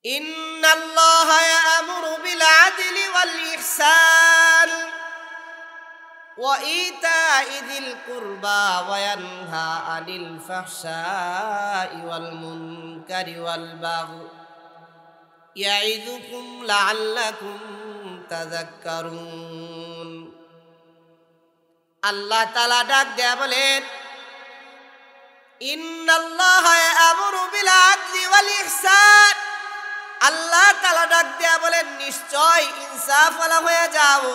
ইন্নাল্লাহা ইয়া'মুরু বিল আদলি ওয়াল ইহসান ওয়া ইতা'i যিল কুরবা ওয়া ইয়ানহা আনিল ফাহশাই ওয়াল মুনকারি ওয়াল বাগই ইয়া'iযুকুম লা'আল্লাকুম তাযাক্কারুন। আল্লাহ তাআলা ডাক দেয়া বলেন, ইন্নাল্লাহা ইয়া'মুরু বিল আদলি ওয়াল ইহসান। আল্লাহ তাআলা ডাক দেয়া বলেন, নিশ্চয় ইনসাফওয়ালা হয়ে যাও,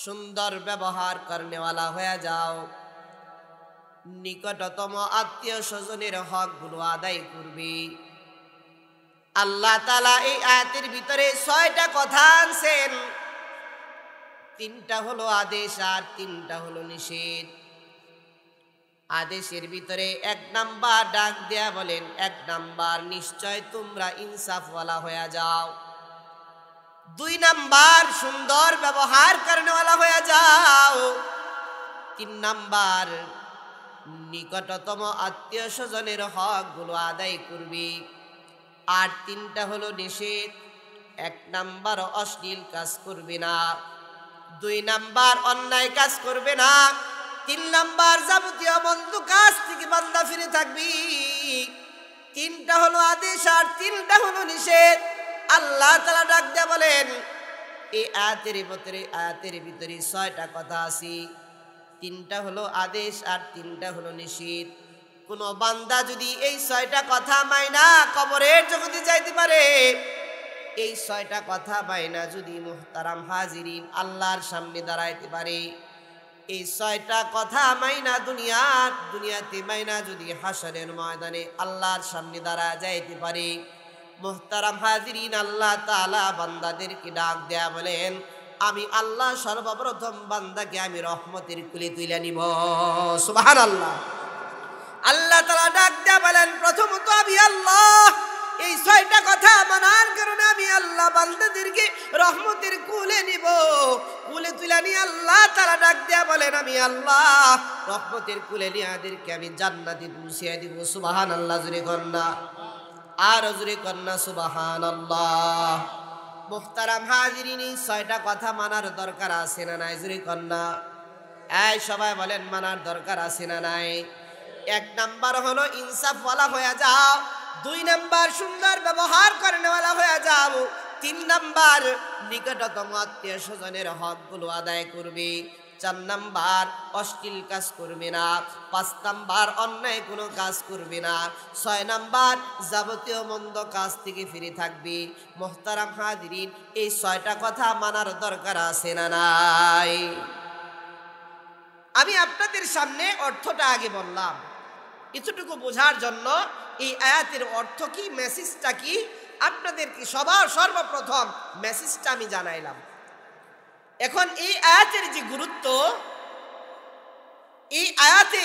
সুন্দর ব্যবহার করনেওয়ালা হয়ে যাও, নিকটতম আত্মীয় স্বজনের হকগুলো আদায় করবে। আল্লাহ তাআলা এই আয়াতের ভিতরে 6টা কথা আনছেন। 3টা হলো আদেশ আর 3টা হলো নিষেধ। আদেশের ভিতরে 1 নাম্বার ডাক দেয়া বলেন, 1 নাম্বার নিশ্চয় তোমরা ইনসাফওয়ালা হয়ে যাও। 2 নাম্বার সুন্দর ব্যবহার করনেওয়ালা হয়ে যাও। 3 নাম্বার নিকটতম আত্মীয় স্বজনের হকগুলো আদায় করবে। আর 3টা হলো নিষেধ। 1 নাম্বার অশ্লীল কাজ করবে না, 2 নাম্বার অন্যায় কাজ করবে না, 3 নাম্বার যাবতীয় মন্দ কাজ থেকে বান্দা ফিরে থাকবি। 3টা হলো আদেশ আর 3টা হলো নিষেধ। আল্লাহ তাআলা ডাক দিয়ে বলেন, এই আয়াতের ভিতরে 6টা কথা আছে। 3টা হলো আদেশ আর 3টা হলো নিষেধ। কোন বান্দা যদি এই 6টা কথা মাইনা কবরের জগতে যাইতে পারে, এই 6টা কথা মাইনা যদি মুহতারাম হাজিরিন আল্লাহর সামনে দাঁড়াইতে পারে, এই 6টা কথা মাইনা দুনিয়াতে মাইনা যদি হাসরের ময়দানে আল্লাহর সামনে দাঁড়া যাইতে পারে, মুহতারাম হাজিরিন আল্লাহ তাআলা বান্দাদেরকে ডাক দেয়া বলেন, আমি আল্লাহ সর্বপ্রথম বান্দাকে আমি রহমতের কুলে তুলে নিব। সুবহানাল্লাহ। আল্লাহ তাআলা ডাক দেয়া বলেন, প্রথমত আমি আল্লাহ এই 6টা কথা মানার কারণে আমি আল্লাহ বান্দাদেরকে রহমতের কুলে নিব। কুলে তুলে নিয়ে আল্লাহ তাআলা ডাক দেয়া বলেন, আমি আল্লাহ রহমতের কুলে নিয়ে আদেরকে আমি জান্নাতে পৌঁছিয়ে দিব। সুবহানাল্লাহ। জোরে কন্না, আর জোরে কন্না সুবহানাল্লাহ। মুহতারাম হাজিরিন, এই 6টা কথা মানার দরকার আছে না নাই? জোরে কন্না। এই সবাই বলেন, মানার দরকার আছে না নাই? 1 নাম্বার হলো ইনসাফওয়ালা হয়ে যাও, 2 নাম্বার সুন্দর ব্যবহার করনেওয়ালা হয়ে যাও, 3 নাম্বার নিকটতম আত্মীয় স্বজনের হকগুলো আদায় করবে, 4 নাম্বার অশ্লীল কাজ করবে না, 5 নাম্বার অন্যায় কোনো কাজ করবে না, 6 নাম্বার যাবতীয় মন্দ কাজ থেকে ফিরে থাকবে। মুহতারাম হাজিরিন, এই 6টা কথা মানার দরকার আছে না নাই? আমি আপনাদের সামনে অর্থটা আগে বললাম, এতটুকু বোঝার জন্য এই আয়াতের অর্থ কি, মেসেজটা কি, আপনাদেরকে সর্বপ্রথম মেসেজটা আমি জানাইলাম। এখন এই আয়াতের যে গুরুত্ব, এই আয়াতে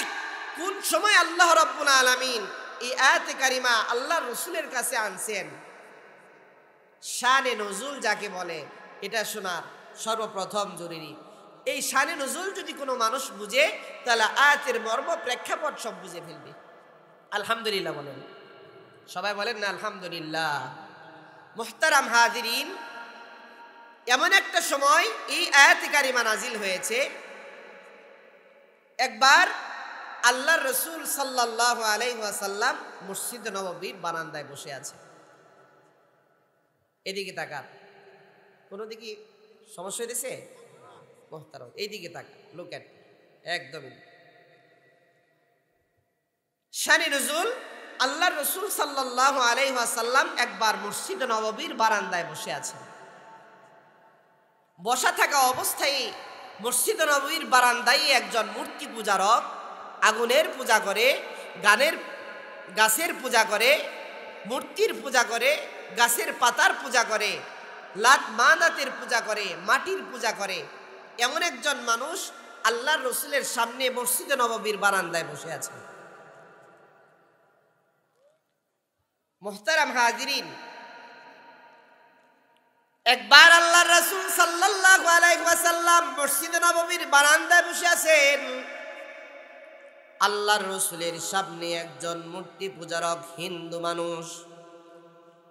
কোন সময় আল্লাহ রাব্বুল আলামিন এই আয়াতে কারিমা আল্লাহর রাসূলের কাছে আনছেন, শানে নজুল যাকে বলে, এটা শোনা সর্বপ্রথম জরুরি। এই শানে নজুল যদি কোনো মানুষ বুঝে, তাহলে আয়াতের মর্ম প্রেক্ষাপট সব বুঝে ফেলবে। আলহামদুলিল্লাহ বলেন, সবাই বলেন না আলহামদুলিল্লাহ। মুহতারাম হাজিরিন, এমন একটা সময় এই আয়াতে কারিমা নাজিল হয়েছে, একবার আল্লাহর রাসূল সাল্লাল্লাহু আলাইহি ওয়াসাল্লাম মসজিদ নববীর বারান্দায় বসে আছে। এদিকে তাকান, কোনো দিকে সমস্যা হয়েছে? মুহতারাম এইদিকে তাকান, লুক এট, একদমই শানে নজুল। আল্লাহর রাসূল সাল্লাল্লাহু আলাইহি ওয়াসাল্লাম একবার মসজিদ নববীর বারান্দায় বসে আছেন। বসা থাকা অবস্থায় মসজিদ নববীর বারান্দায় একজন মূর্তি পূজারক আগুনের পূজা করে, গাছের পূজা করে, মূর্তির পূজা করে, গাছের পাতার পূজা করে, লাত মানাতের পূজা করে, মাটির পূজা করে, এমন একজন মানুষ আল্লাহর রাসূলের সামনে মসজিদ নববীর বারান্দায় বসে আছেন। মুহতারাম হাজিরিন, একবার আল্লাহর রাসূল সাল্লাল্লাহু আলাইহি ওয়াসাল্লাম মসজিদ নববীর বারান্দায় বসে আছেন। আল্লাহর রাসূলের সামনে একজন মূর্তি পূজারক হিন্দু মানুষ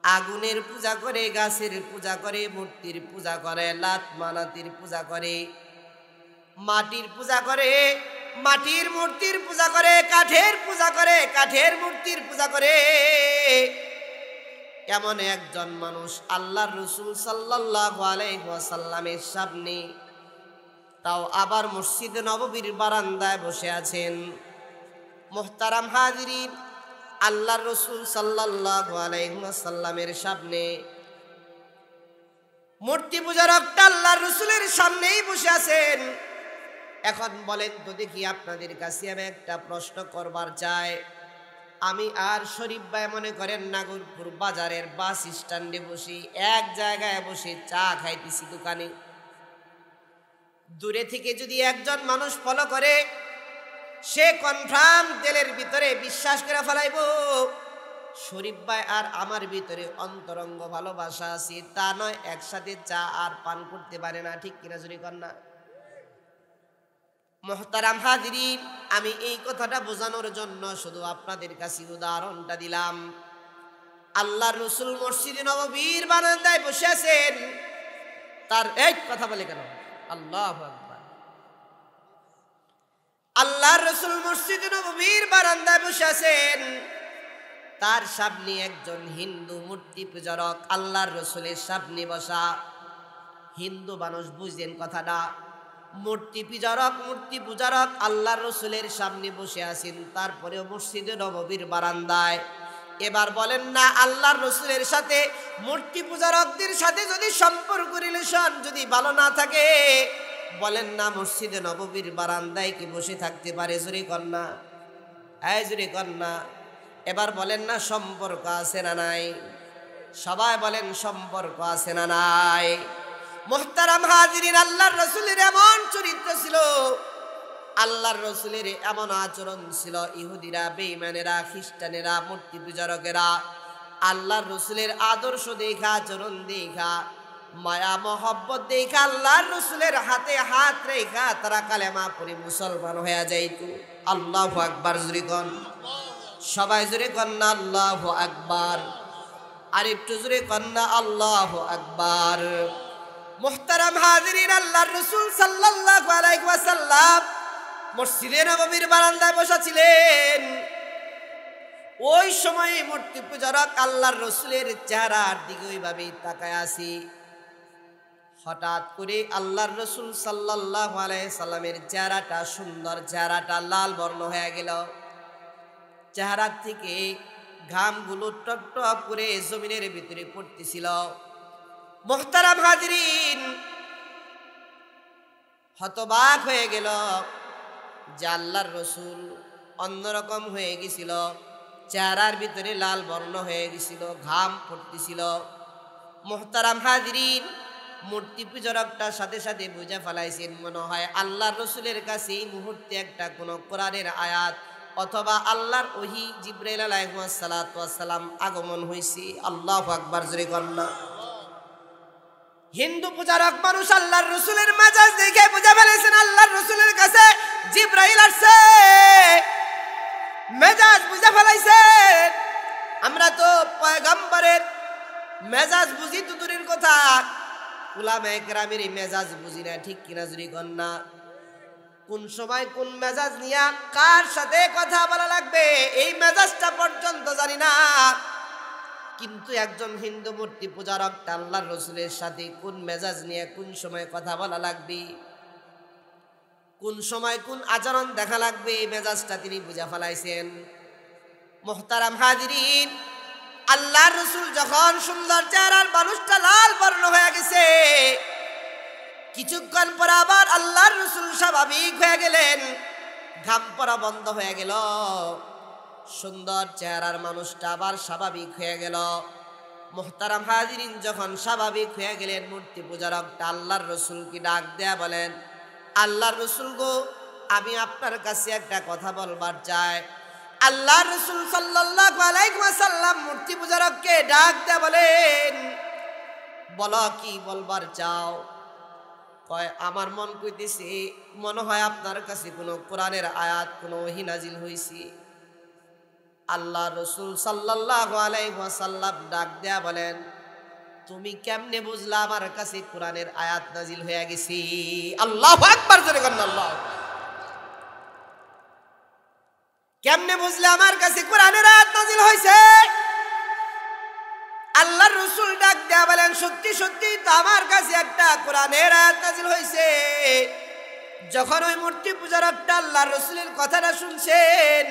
আগুনের পূজা করে, গাছের পূজা করে, মূর্তির পূজা করে, লাত মানাতির পূজা করে, মাটির পূজা করে, মাটির মূর্তির পূজা করে, কাঠের পূজা করে, কাঠের মূর্তির পূজা করে। এমন একজন মানুষ আল্লাহর রাসূল সাল্লাল্লাহু আলাইহি ওয়াসাল্লামের সামনে, তাও আবার মসজিদে নববীর বারান্দায় বসে আছেন। মুহতারাম হাজিরিন, আল্লাহর রাসূল সাল্লাল্লাহু আলাইহি ওয়াসাল্লামের সামনে মূর্তি পূজারকটা আল্লাহর রাসূলের সামনেই বসে আছেন। এখন বলেন তো দেখি, আপনাদের কাছে আমি একটা প্রশ্ন করবার চাই। আমি আর শরীফ ভাই মনে করেন নাগরপুর বাজারের বাস স্ট্যান্ডে বসে এক জায়গায় বসে চা খাইতেছি দোকানে। দূরে থেকে যদি একজন মানুষ ফলো করে, সে কনফার্ম দিলের ভিতরে বিশ্বাস করে ফেলাইব শরীফ ভাই আর আমার ভিতরে অন্তরঙ্গ ভালোবাসা আছে। তা নয় একসাথে চা আর পান করতে পারে না, ঠিক কিনা জুরি কন্যা? মুহতারাম হাজিরিন, আমি এই কথাটা বোঝানোর জন্য শুধু আপনাদের কাছে উদাহরণটা দিলাম। আল্লাহর রাসূল মসজিদে নববীর বারান্দায় বসে আছেন। তার এক কথা বলে কেন? আল্লাহু আকবার। আল্লাহর রাসূল মসজিদে নববীর বারান্দায় বসে আছেন। তার সামনে একজন হিন্দু মূর্তি পূজারক আল্লাহর রাসূলের সামনে বসা। হিন্দু মানুষ বুঝেন কথাটা, মূর্তি পূজারক আল্লাহর রাসূলের সামনে বসে আছেন, তারপরেও মসজিদে নববীর বারান্দায়। এবার বলেন না, আল্লাহর রাসূলের সাথে মূর্তি পূজারকদের সাথে যদি সম্পর্ক রিলেশন যদি ভালো না থাকে, বলেন না মসজিদে নববীর বারান্দায় কি বসে থাকতে পারে? জোরে কন্যা, জোরে কন্যা। এবার বলেন না সম্পর্ক আছে না নাই? সবাই বলেন সম্পর্ক আছে না নাই? মুহতারাম হাজিরিন, আল্লাহর রাসূলের এমন চরিত্র ছিল, আল্লাহর রাসূলের এমন আচরণ ছিল, ইহুদিরা, বেঈমানেরা, খ্রিস্টানেরা, মূর্তি পূজারকেরা আল্লাহর রাসূলের আদর্শ দেখা, আচরণ দেখা, মায়া মহব্বত দেখা আল্লাহর রাসূলের হাতে হাত রেখা তারা কালেমা পড়ে মুসলমান হয়ে যাইত। আল্লাহু আকবার জোরে কোন, সবাই জোরে কোন না আল্লাহু আকবার। আর একটু জোরে কোন না আল্লাহু আকবার। মুহতারাম হাজিরিন, আল্লাহর রাসূল সাল্লাল্লাহু আলাইহি ওয়াসাল্লাম মসজিদে নববীর বারান্দায় বসা ছিলেন। ওই সময়ে মূর্তি পূজারক আল্লাহর রাসূলের চেহারার দিকে ওইভাবেই তাকায় আছি। হঠাৎ করে আল্লাহর রাসূল সাল্লাল্লাহু আলাইহি সাল্লামের চেহারাটা, সুন্দর চেহারাটা লাল বর্ণ হয়ে গেল। চেহারা থেকে ঘামগুলো টপ টপ করে জমিনের ভিতরে পড়তেছিল। মুহতারাম হাজিরিন, হতবাক হয়ে গেল যে আল্লাহর রাসূল অন্যরকম হয়ে গেছিল, চেহারার ভিতরে লাল বর্ণ হয়ে গেছিল, ঘাম পড়তেছিল। মুহতারাম হাজিরিন, মূর্তি পূজারকটার সাথে সাথে বুঝে ফেলাইছেন মনে হয় আল্লাহর রাসূলের কাছে এই মুহূর্তে একটা কোনো কোরআনের আয়াত অথবা আল্লাহর ওহী জিবরাইল আলাইহিস সালাতু ওয়াস সালাম আগমন হইছে। আল্লাহু আকবার জোরে কন্না। হিন্দু পূজারক মানুষ আল্লাহর রাসূলের মেজাজ দেখে বুঝে ফেলেছেন আল্লাহর রাসূলের কাছে জিবরাইল আসছে, মেজাজ বুঝে ফেলাইছেন। আমরা তো পয়গম্বরের মেজাজ বুঝি তো দূরের কথা, উলামায়ে কেরামের মেজাজ বুঝি না, ঠিক কিনা জুরি কন্যা? কোন সময় কোন মেজাজ নিয়ে কার সাথে কথা বলা লাগবে এই মেজাজটা পর্যন্ত জানি না। কিন্তু একজন হিন্দু মূর্তি পূজারক আল্লাহর রাসূলের সাথে কোন মেজাজ নিয়ে কোন সময় কথা বলা লাগবে, কোন সময় কোন আচরণ দেখা লাগবে, এই মেজাজটা তিনি বুঝা ফেলাইছেন। মুহতারাম হাজিরিন, আল্লাহর রাসূল যখন সুন্দর চেহারার মানুষটা লাল বর্ণ হয়ে গেছে, কিছুক্ষণ পর আবার আল্লাহর রাসূল স্বাভাবিক হয়ে গেলেন, ঘাম পড়া বন্ধ হয়ে গেল, সুন্দর চেহারার মানুষটা আবার স্বাভাবিক হয়ে গেল। মুহতারাম হাজিরিন, যখন স্বাভাবিক হয়ে গেলেন, মূর্তি পূজারকটা আল্লাহর রাসূলকে ডাক দেয়া বলেন, আল্লাহর রাসূল গো, আমি আপনার কাছে একটা কথা বলবার চাই। আল্লাহর রাসূল সাল্লাল্লাহু আলাইহি ওয়াসাল্লাম মূর্তি পূজারককে ডাক দেয়া বলেন, বলো কি বলবার চাও? কয়, আমার মন কইতেছে মনে হয় আপনার কাছে কোনো কোরআনের আয়াত, কোনো ওহী নাজিল হইছে। আল্লাহ রাসূল সাল্লাল্লাহু আলাইহি ওয়াসাল্লাম ডাক দেয়া বলেন, তুমি কেমনে বুঝলা আমার কাছে কোরআনের আয়াত নাজিল হয়ে গেছে? আল্লাহু আকবার, জোরে বলেন আল্লাহ। কেমনে বুঝলে আমার কাছে কোরআনের আয়াত নাজিল হয়েছে? আল্লাহর রাসূল ডাক দেয়া বলেন, সত্যি সত্যি তো আমার কাছে একটা কোরআনের আয়াত নাজিল হয়েছে। যখন ওই মূর্তি পূজারকটা আল্লাহর রাসূলের কথাটা শুনছেন,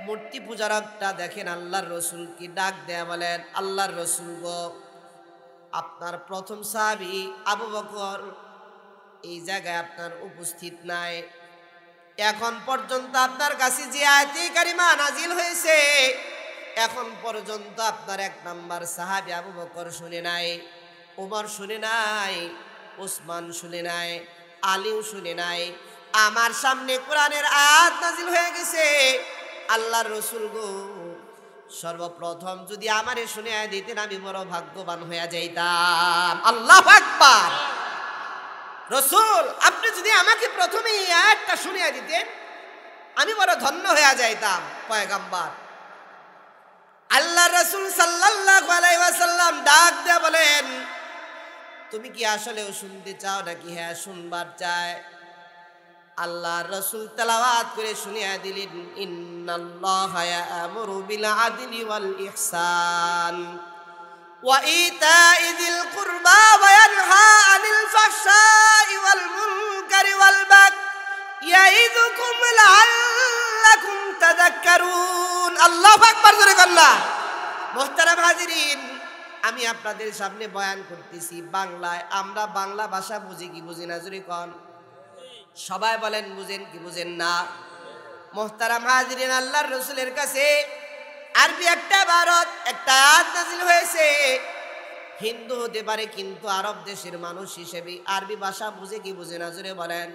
মূর্তি পূজারকটা দেখেন আল্লাহর রাসূল কি ডাক দেয়া বলেন, আল্লাহর রাসূল গো, আপনার প্রথম সাহাবী আবু বকর এই জায়গায় আপনার উপস্থিত নাই। এখন পর্যন্ত আপনার কাছে যে আয়াতে কারিমা নাজিল হয়েছে, এখন পর্যন্ত আপনার এক নাম্বার সাহাবী আবু বকর শুনে নাই, ওমর শুনে নাই, ওসমান শুনে নাই, আলীও শুনে নাই। আমার সামনে কোরআনের আয়াত নাজিল হয়ে গেছে। আল্লাহর রাসূল গো, সর্বপ্রথম যদি আমারে শুনে দিতেন আমি বড় ভাগ্যবান হয়ে যাইতাম। আল্লাহু আকবার। রাসূল, আপনি যদি আমাকে প্রথমে এই আয়াতটা শুনিয়ে দিতেন আমি বড় ধন্য হয়ে যাইতাম। পয়গম্বর আল্লাহর রাসূল সাল্লাল্লাহু আলাইহি ওয়াসাল্লাম ডাক দিয়ে বলেন, তুমি কি আসলেও শুনতে চাও নাকি হ্যাঁ শুনবার চায়? আল্লাহর রাসূল তেলাওয়াত করে শুনিয়ে দিলেন, ইন্নাল্লাহা ইয়া'মুরু বিল আদলি ওয়াল ইহসান ওয়া ইতা'i যিল কুরবা ওয়া ইয়ানহা আনিল ফাহশাই ওয়াল মুনকারি ওয়াল বাগই ইয়াইযুকুম লাআল্লাকুম তাযাক্কারুন। আল্লাহু আকবার, জোরে আল্লাহ। মুহতারাম হাজিরিন, আমি আপনাদের সামনে বয়ান করতেছি বাংলায়। আমরা বাংলা ভাষা বুঝি কি বুঝি না? জোরে কোন। সবাই বলেন বুঝেন কি বুঝেন না? মুহতারাম হাজিরিন, আল্লাহর রাসূলের কাছে আরবি একটা ভারত একটা আয়াত নাযিল হয়েছে। হিন্দু হতে পারে কিন্তু আরব দেশের মানুষ হিসেবে আরবি ভাষা বুঝে কি বুঝে না? জোরে বলেন।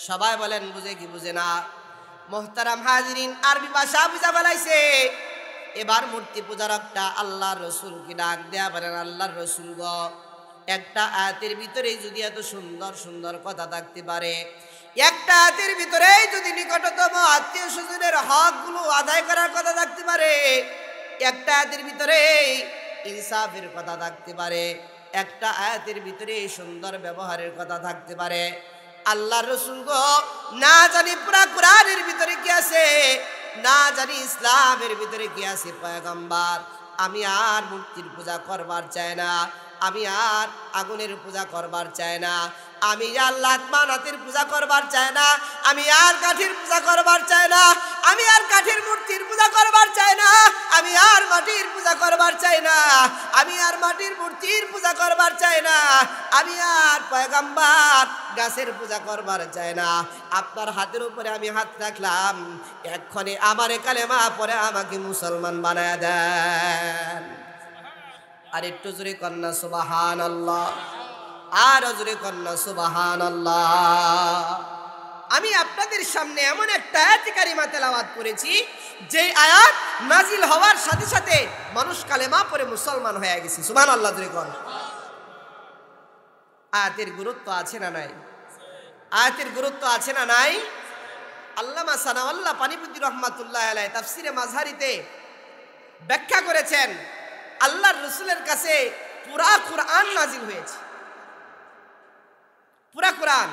সবাই বলেন বুঝে কি বুঝে না? মুহতারাম হাজিরিন, আরবি ভাষা বুঝা ফেলাইছে। এবার মূর্তি পূজারকটা আল্লাহর রাসূলকে ডাক দেয়া বলেন, আল্লাহর রাসূল গো, একটা আয়াতের ভিতরেই যদি এত সুন্দর সুন্দর কথা থাকতে পারে, একটা আয়াতের ভিতরেই যদি নিকটতম আত্মীয় স্বজনের হকগুলো আদায় করার কথা থাকতে পারে, একটা আয়াতের ভিতরেই ইনসাফের কথা থাকতে পারে, একটা আয়াতের ভিতরে সুন্দর ব্যবহারের কথা থাকতে পারে, আল্লাহর রাসূল গো, না জানি পুরা কোরআনের ভিতরে কি আছে, না জানি ইসলামের ভিতরে কি আছে। পয়গম্বর, আমি আর মূর্তির পূজা করবার চাই না, আমি আর আগুনের পূজা করবার চাই না, আমি আর লাত মানাতের পূজা করবার চাই না, আমি আর কাঠের পূজা করবার চাই না, আমি আর কাঠের মূর্তির পূজা করবার চাই না, আমি আর মাটির পূজা করবার চাই না, আমি আর মাটির মূর্তির পূজা করবার চাই না, আমি আর পয়গম্বর গাছের পূজা করবার চাই না। আপনার হাতের উপরে আমি হাত রাখলাম, এক্ষণে আমারে কালেমা পড়ে আমাকে মুসলমান বানায় দেন। আর একটু জোরে কন্যা সুবহানাল্লাহ, আর জোরে কন্যা সুবহানাল্লাহ। আমি আপনাদের সামনে এমন একটা আয়াত কারিমা তেলাওয়াত করেছি যে আয়াত নাজিল হওয়ার সাথে সাথে মানুষ কালেমা পড়ে মুসলমান হয়ে গেছে। সুবহানাল্লাহ, জোরে কোন। আয়াতের গুরুত্ব আছে না নাই? আয়াতের গুরুত্ব আছে না নাই? আল্লামা সানাউল্লাহ পানিপতি রহমাতুল্লাহ আলাইহি তাফসিরে মাযহারিতে ব্যাখ্যা করেছেন, আল্লাহর রাসূলের কাছে পুরা কুরআন নাজিল হয়েছে। পুরা কুরআন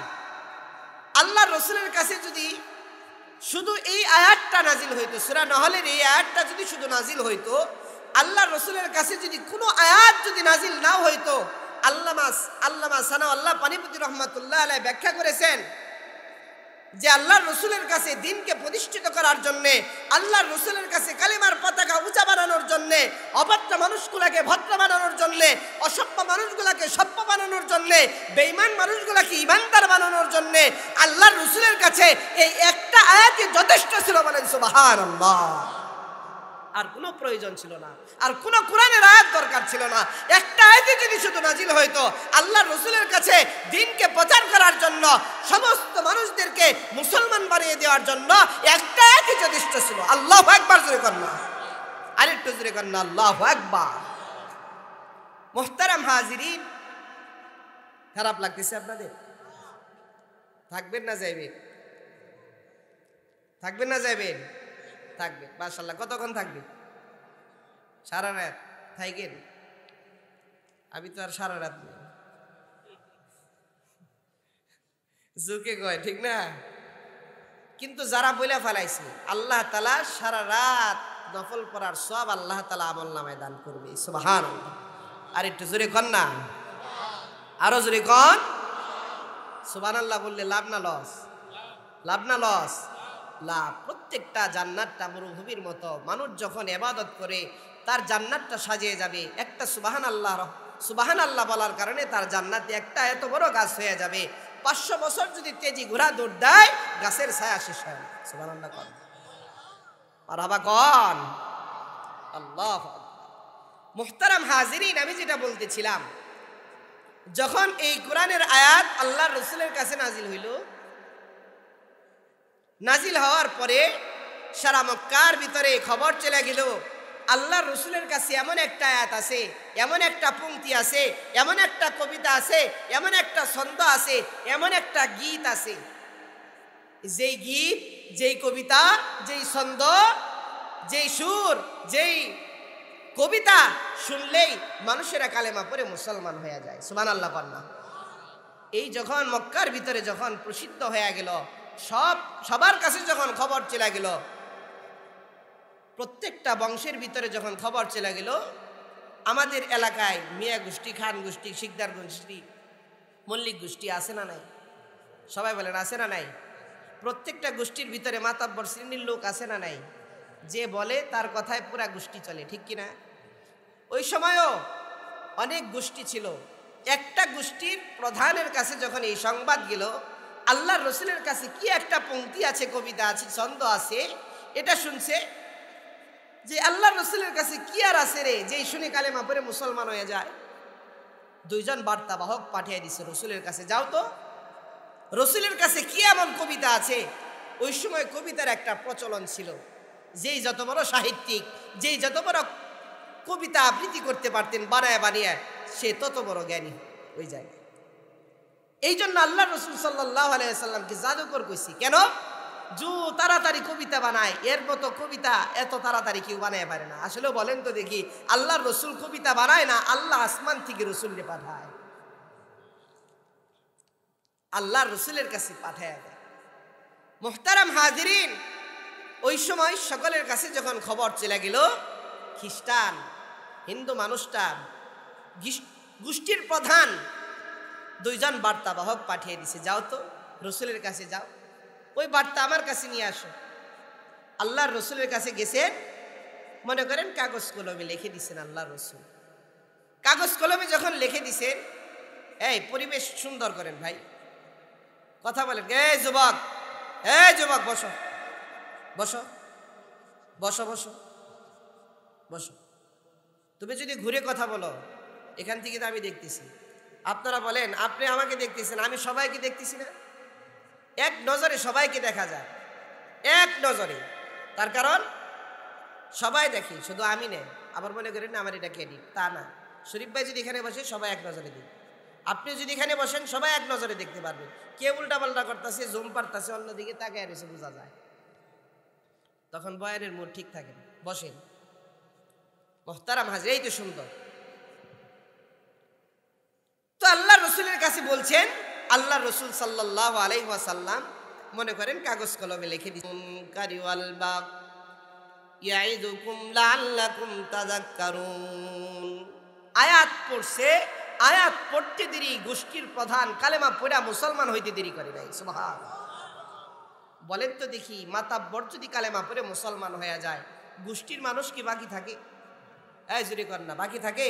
আল্লাহর রাসূলের কাছে যদি শুধু এই আয়াতটা নাজিল হইতো, সূরা নহলের এই আয়াতটা যদি শুধু নাজিল হইতো, আল্লাহর রাসূলের কাছে যদি কোনো আয়াত যদি নাজিল না হইতো, আল্লামা সানাউল্লাহ পানিপতি রহমাতুল্লাহ আলাইহি ব্যাখ্যা করেছেন যে আল্লাহর রাসূলের কাছে দ্বীনকে প্রতিষ্ঠিত করার জন্য, আল্লাহর রাসূলের কাছে কালিমার পতাকা উঁচা বানানোর জন্য, অভদ্র মানুষগুলোকে ভদ্র বানানোর জন্য, অসভ্য মানুষগুলোকে সভ্য বানানোর জন্য, বেঈমান মানুষগুলোকে ঈমানদার বানানোর জন্য আল্লাহর রাসূলের কাছে এই একটা আয়াতই যথেষ্ট ছিল। বলেন সুবহানাল্লাহ। আর কোনো প্রয়োজন ছিল না, আর কোনো কোরআনের আয়াত দরকার ছিল না। একটা আয়াতই যদি শুধু নাজিল হইতো আল্লাহর রাসূলের কাছে দ্বীনকে প্রচার করার জন্য, সমস্ত মানুষদেরকে মুসলমান বানিয়ে দেওয়ার জন্য একটা আয়াতই যথেষ্ট ছিল। আল্লাহু আকবার, জোরে কর না, আরেকটু জোরে কর না, আল্লাহু আকবার। মুহতারাম হাজিরিন, খারাপ লাগতেছে আপনাদের? থাকবেন না যাইবেন? থাকবেন না যাইবেন? থাকবে মাশাআল্লাহ। কতক্ষণ থাকবে? সারা রাত থাকেন? আমি তো আর সারা রাত নেই, জুকে কয় ঠিক না? কিন্তু যারা বলে ফেলাইছে আল্লাহ তাআলা সারা রাত নফল পড়ার সব আল্লাহ তাআলা আমলনামায় দান করবে। সুবহানাল্লাহ। আর একটু জোরে কন না, আরো জোরে কন। সুবহানাল্লাহ বললে লাভ না লস? লাভ না লস? লাভ। প্রত্যেকটা জান্নাতটা মরুভূমির মতো, মানুষ যখন ইবাদত করে তার জান্নাতটা সাজিয়ে যাবে। একটা সুবহানাল্লাহ বলার কারণে তার জান্নাতে একটা এত বড় গাছ হয়ে যাবে, 500 বছর যদি তেজি ঘোড়া দৌড় দেয় গাছের ছায়া শেষ হয় না। সুবহানাল্লাহ কন, মারহাবা কন। আল্লাহু আকবার। মুহতারাম হাজিরিন, আমি যেটা বলতেছিলাম, যখন এই কোরআনের আয়াত আল্লাহর রাসূলের কাছে নাজিল হইল, নাজিল হওয়ার পরে সারা মক্কার ভিতরে খবর চলে গেল আল্লাহর রাসূলের কাছে এমন একটা আয়াত আছে, এমন একটা পংক্তি আছে, এমন একটা কবিতা আছে, এমন একটা ছন্দ আছে, এমন একটা গীত আছে, যেই গীত, যেই কবিতা, যেই ছন্দ, যেই সুর, যেই কবিতা শুনলেই মানুষেরা কালেমা পড়ে মুসলমান হয়ে যায়। সুবহানাল্লাহ বলনা। এই যখন মক্কার ভিতরে যখন প্রসিদ্ধ হয়ে গেল, সবার কাছে যখন খবর চলে গেল, প্রত্যেকটা বংশের ভিতরে যখন খবর চলে গেল, আমাদের এলাকায় মিয়া গোষ্ঠী, খান গোষ্ঠী, শিকদার গোষ্ঠী, মল্লিক গোষ্ঠী আছে না নাই? সবাই বলেন আছে না নাই? প্রত্যেকটা গোষ্ঠীর ভিতরে মাতাব্বর শ্রেণীর লোক আছে না নাই? যে বলে তার কথায় পুরা গোষ্ঠী চলে, ঠিক কিনা? ওই সময়ও অনেক গোষ্ঠী ছিল। একটা গোষ্ঠীর প্রধানের কাছে যখন এই সংবাদ গেল, আল্লাহর রাসূলের কাছে কি একটা পংক্তি আছে, কবিতা আছে, ছন্দ আছে, এটা শুনছে যে আল্লাহর রাসূলের কাছে কি আর আছে রে, যে শুনে কালেমা পড়ে মুসলমান হয়ে যায়। 2 জন বার্তাবাহক পাঠিয়ে দিছে রাসূলের কাছে, যাও তো রাসূলের কাছে কি এমন কবিতা আছে। ওই সময় কবিতার একটা প্রচলন ছিল, যেই যত বড় সাহিত্যিক, যেই যত বড় কবিতা আবৃত্তি করতে পারতেন বানায় বানিয়ে, সে তত বড় জ্ঞানী ওই জায়গায়। এই জন্য আল্লাহ রাসূল সাল্লাল্লাহু আলাইহি ওয়াসাল্লামকে জাদুকর কইছি। কেন? জু তাড়াতাড়ি কবিতা বানায়, এর মতো কবিতা এত তাড়াতাড়ি কেউ বানায় পারে না। আসলে বলেন তো দেখি, আল্লাহর রাসূল কবিতা বানায় না, আল্লাহ আসমান থেকে রাসূলকে পাঠায়, আল্লাহর রাসূলের কাছে পাঠায় দেয়। মুহতারাম হাজিরিন, ওই সময় সকলের কাছে যখন খবর চলে গেল, খ্রিস্টান হিন্দু মানুষটা গোষ্ঠীর প্রধান 2 জন বার্তাবাহক পাঠিয়ে দিছে, যাও তো রাসূলের কাছে যাও, ওই বার্তা আমার কাছে নিয়ে আসো। আল্লাহর রাসূলের কাছে গেছেন, মনে করেন কাগজ কলমে লিখে দিছেন আল্লাহর রাসূল। কাগজ কলমে যখন লিখে দিছেন, এই পরিবেশ সুন্দর করেন ভাই, কথা বলেন, এই যুবক, এই যুবক বসো বসো বসো বসো বসো। তুমি যদি ঘুরে কথা বলো, এখান থেকে তো আমি দেখতেছি, আপনারা বলেন আপনি আমাকে দেখতেছেন, আমি সবাইকে দেখতেছি না? এক নজরে সবাইকে দেখা যায়, এক নজরে। তার কারণ সবাই দেখি, শুধু আমি নেই। আবার মনে করেন আমার এটা কে দিক, তা না। শরীফ ভাই যদি এখানে বসে, সবাই এক নজরে দিক। আপনি যদি এখানে বসেন, সবাই এক নজরে দেখতে পারবেন। কে উল্টা পাল্টা করতেছে, জুম পারতেছে, অন্যদিকে তাকায় রয়েছে, বোঝা যায়। তখন বয়ানের মুড ঠিক থাকে না। বসেন মুহতারাম হাজির, এই তো সুন্দর। তো আল্লাহর রাসূলের কাছে বলছেন, আল্লাহর রাসূল সাল্লাল্লাহু আলাইহি ওয়াসাল্লাম মনে করেন কাগজ কলমে লিখে দিয়েছেন, কারিওয়াল বাগ ইয়াইদুকুম লাআল্লাকুম তাযাক্কারুন। আয়াত পড়ছে, আয়াত পড়তে দেরি গোষ্ঠীর প্রধান কালেমা পড়া মুসলমান হইতে দেরি করে নাই। সুবহানাল্লাহ। বলেন তো দেখি, মাতাব্বর যদি কালেমা পড়ে মুসলমান হয়ে যায়, গোষ্ঠীর মানুষ কি বাকি থাকে? এই জুরি কর না, বাকি থাকে?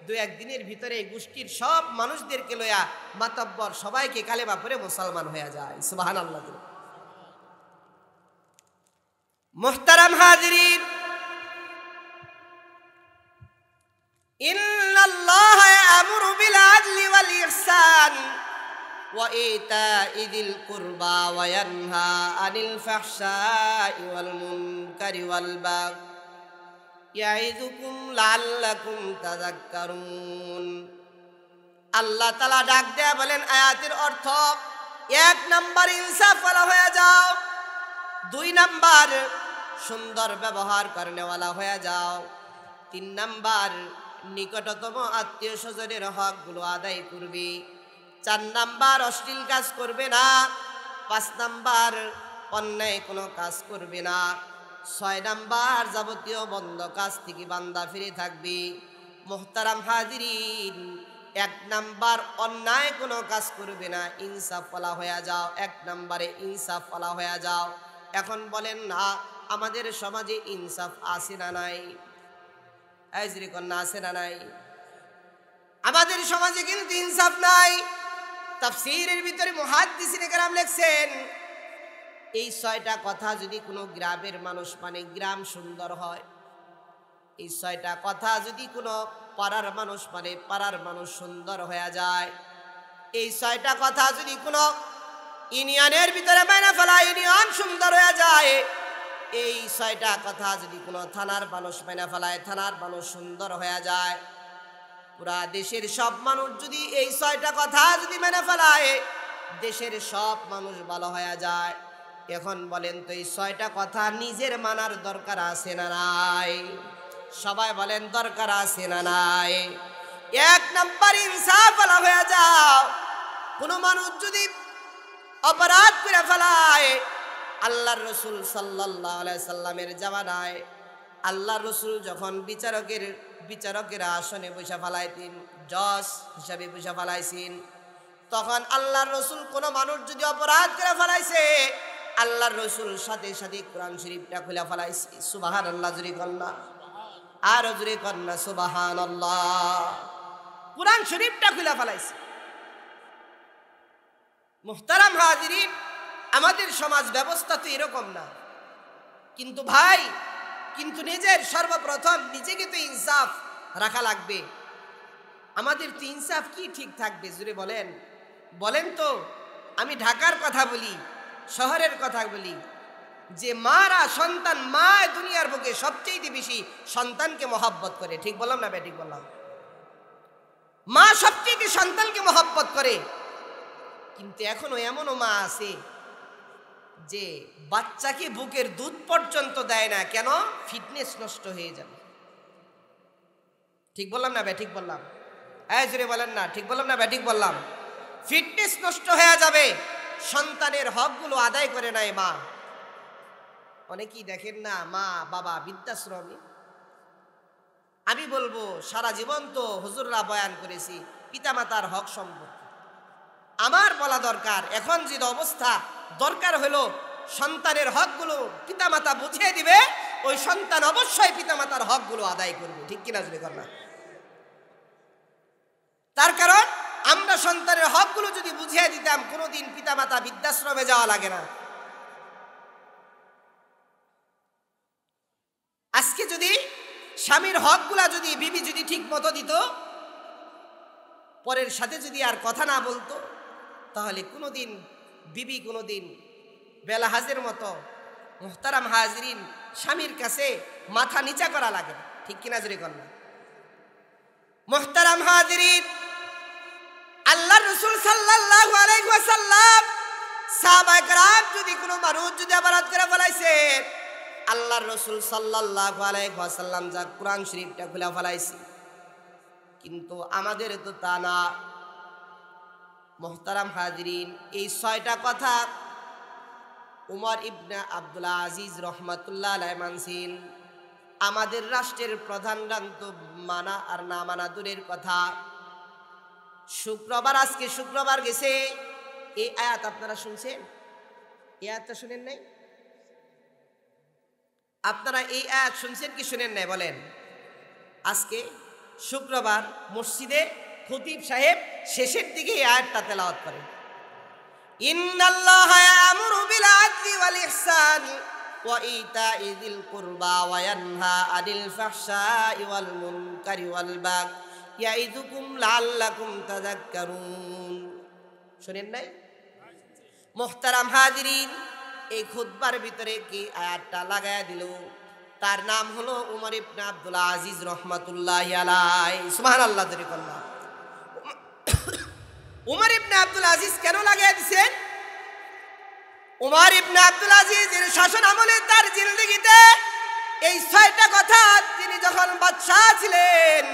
2-1 দিনের ভিতরে গোষ্ঠীর সব মানুষদেরকে লয়া মাতাব্বর সবাইকে কালেমা পড়ে মুসলমান হয়ে যায়। সুবহানাল্লাহ। মুহতারাম হাজিরিন, ইন্নাল্লাহা ইয়ামুরু বিল আদলি ওয়াল ইহসান ওয়া ইতাই যিল কুরবা ওয়া ইয়ানহা আনিল ফাহশাই ওয়াল মুনকারি ওয়াল বাগই ইয়াইযুকুম লাআল্লাকুম তাযাক্কারুন। আল্লাহ তাআলা ডাক দেয়া বলেন, আয়াতের অর্থ 1 নাম্বার ইনসাফ ওয়ালা হয়ে যাও, 2 নাম্বার সুন্দর ব্যবহার করনেওয়ালা হয়ে যাও। 3 নাম্বার নিকটতম আত্মীয় স্বজনের হকগুলো আদায় করবে। 4 নাম্বার অশ্লীল কাজ করবে না। 5 নাম্বার অন্যায় কোনো কাজ করবে না। 6 নাম্বার যাবতীয় বন্ধ কাজ থেকে বান্দা ফিরে থাকবে। মুহতারাম হাজিরিন, 1 নাম্বার অন্যায় কোনো কাজ করবে না, ইনসাফ ওয়ালা হয়ে যাও। 1 নাম্বারে ইনসাফ ওয়ালা হয়ে যাও। এখন বলেন না আমাদের সমাজে ইনসাফ আছে না নাই? আজরি কন্যা আছে না নাই? আমাদের সমাজে কিন্তু ইনসাফ নাই। তাফসীরের ভিতরে মুহাদ্দিসিনে কেরাম লিখছেন এই 6টা কথা যদি কোনো গ্রামের মানুষ মানে গ্রাম সুন্দর হয়, এই 6টা কথা যদি কোনো পাড়ার মানুষ মানে পাড়ার মানুষ সুন্দর হয়ে যায়, এই 6টা কথা যদি কোনো ইউনিয়নের ভিতরে মেনে ফেলা ইউনিয়ন সুন্দর হয়ে যায়, এই 6টা কথা যদি কোনো থানার মানুষ মেনে ফেলায় থানার মানুষ সুন্দর হয়ে যায়, পুরা দেশের সব মানুষ যদি এই 6টা কথা যদি মেনে ফেলায় দেশের সব মানুষ ভালো হয়ে যায়। এখন বলেন তো এই 6টা কথা নিজের মানার দরকার আছে না নাই? সবাই বলেন দরকার আছে না নাই? 1 নাম্বার ইনসাফ ওয়ালা হয়ে যাও। কোনো মানুষ যদি অপরাধ করে ফেলায়, আল্লাহর রাসূল সাল্লাল্লাহু আলাইহি সাল্লামের জামানায় আল্লাহর রাসূল যখন বিচারকের আসনে বসে ফেলাইতেন, জজ হিসাবে বসে ফেলাইছেন, তখন আল্লাহর রাসূল কোনো মানুষ যদি অপরাধ করে ফেলাইছে আল্লাহর রাসূল সাথে সাথে কোরআন শরীফটা খুলে ফেলাইছে। সুবহানাল্লাহ জুরি কন্যা, আর জুরি কন্যা সুবহানাল্লাহ। কোরআন শরীফটা খুলে ফেলাইছে। মুহতারাম হাজিরিন, আমাদের সমাজ ব্যবস্থা তো এরকম না। কিন্তু ভাই, কিন্তু নিজের সর্বপ্রথম নিজেকে তো ইনসাফ রাখা লাগবে। আমাদের তো ইনসাফ কি ঠিক থাকবে জুড়ে বলেন? বলেন তো। আমি ঢাকার কথা বলি, শহরের কথা বলি, যে মারা সন্তান, মা দুনিয়ার বুকে সবচেয়ে বেশি সন্তানকে মহব্বত করে। ঠিক বললাম না বে? ঠিক বললাম। মা সবচেয়ে সন্তানকে মহব্বত করে। কিন্তু এখনো এমনও মা আছে যে বাচ্চাকে বুকের দুধ পর্যন্ত দেয় না। কেন? ফিটনেস নষ্ট হয়ে যাবে। ঠিক বললাম না বে? ঠিক বললাম। জোরে বলেন না, ঠিক বললাম না বে? ঠিক বললাম। ফিটনেস নষ্ট হয়ে যাবে, সন্তানের হকগুলো আদায় করে নাই মা। অনেকেই দেখেন না মা বাবা বৃদ্ধাশ্রমে। আমি বলবো সারা জীবন তো হুজুররা বয়ান করেছি পিতামাতার হক সম্পর্কে। আমার বলা দরকার, এখন যে অবস্থা, দরকার হলো সন্তানের হকগুলো পিতামাতা বুঝিয়ে দিবে, ওই সন্তান অবশ্যই পিতামাতার হকগুলো আদায় করবে। ঠিক কিনা যদি কর না? তার কারণ আমরা সন্তানের হকগুলো যদি বুঝিয়ে দিতাম, কোনোদিন পিতামাতা বৃদ্ধাশ্রমে যাওয়া লাগে না। আজকে যদি স্বামীর হকগুলা যদি বিবি যদি ঠিক মতো দিত, পরের সাথে যদি আর কথা না বলতো, তাহলে কোনোদিন বিবি কোনোদিন বেলাহাজের মতো মুহতারাম হাজরিন স্বামীর কাছে মাথা নিচা করা লাগে না। ঠিক কিনা জোরে কর না? মুহতারাম হাজরিন, আল্লাহর রাসূল সাল্লাল্লাহু আলাইহি ওয়াসাল্লাম সাহাবায়ে কেরাম যদি কোনো মানুষ যদি অপরাধ করে ফেলাইছে, আল্লাহর রাসূল সাল্লাল্লাহু আলাইহি ওয়াসাল্লাম যা কোরআন শরীফটা খুলে ফেলাইছে। কিন্তু আমাদের তো তা না। মুহতারাম হাজিরিন, এই 6টা কথা উমর ইবনে আব্দুল আজিজ রহমাতুল্লাহ আলাইহি মানছেন। আমাদের রাষ্ট্রের প্রধানরা তো মানা আর না মানা দূরের কথা। শুক্রবার, আজকে শুক্রবার গেছে, এই আয়াত আপনারা শুনছেন? এই আয়াতটা শুনেন নাই? আপনারা এই আয়াত শুনছেন কি শুনেন নাই বলেন? আজকে শুক্রবার মসজিদে খতিব সাহেব শেষের দিকে এই আয়াতটা তেলাওয়াত করেন, ইন্নাল্লাহা ইয়ামুরু বিল আদলি ওয়াল ইহসানি ওয়া ইতা'i যিল কুরবা ওয়া ইয়ানহা আনিল ফাহশাই ওয়াল মুনকারি ওয়াল বাগই ইয়াইযুকুম লাআল্লাকুম তাযাক্কারুন। শুনেন নাই? মুহতারাম হাজিরিন, এই খুতবার ভিতরে কি আয়াতটা লাগায়া দিল, তার নাম হলো উমর ইবনে আব্দুল আজিজ রহমাতুল্লাহি আলাইহি। সুবহানাল্লাহ জোরে কন্যা। উমর ইবনে আব্দুল আজিজ কেন লাগায়া দিয়েছেন? উমর ইবনে আব্দুল আজিজের শাসন আমলে তার জিন্দেগিতে এই 6টা কথা তিনি যখন বাদশা ছিলেন,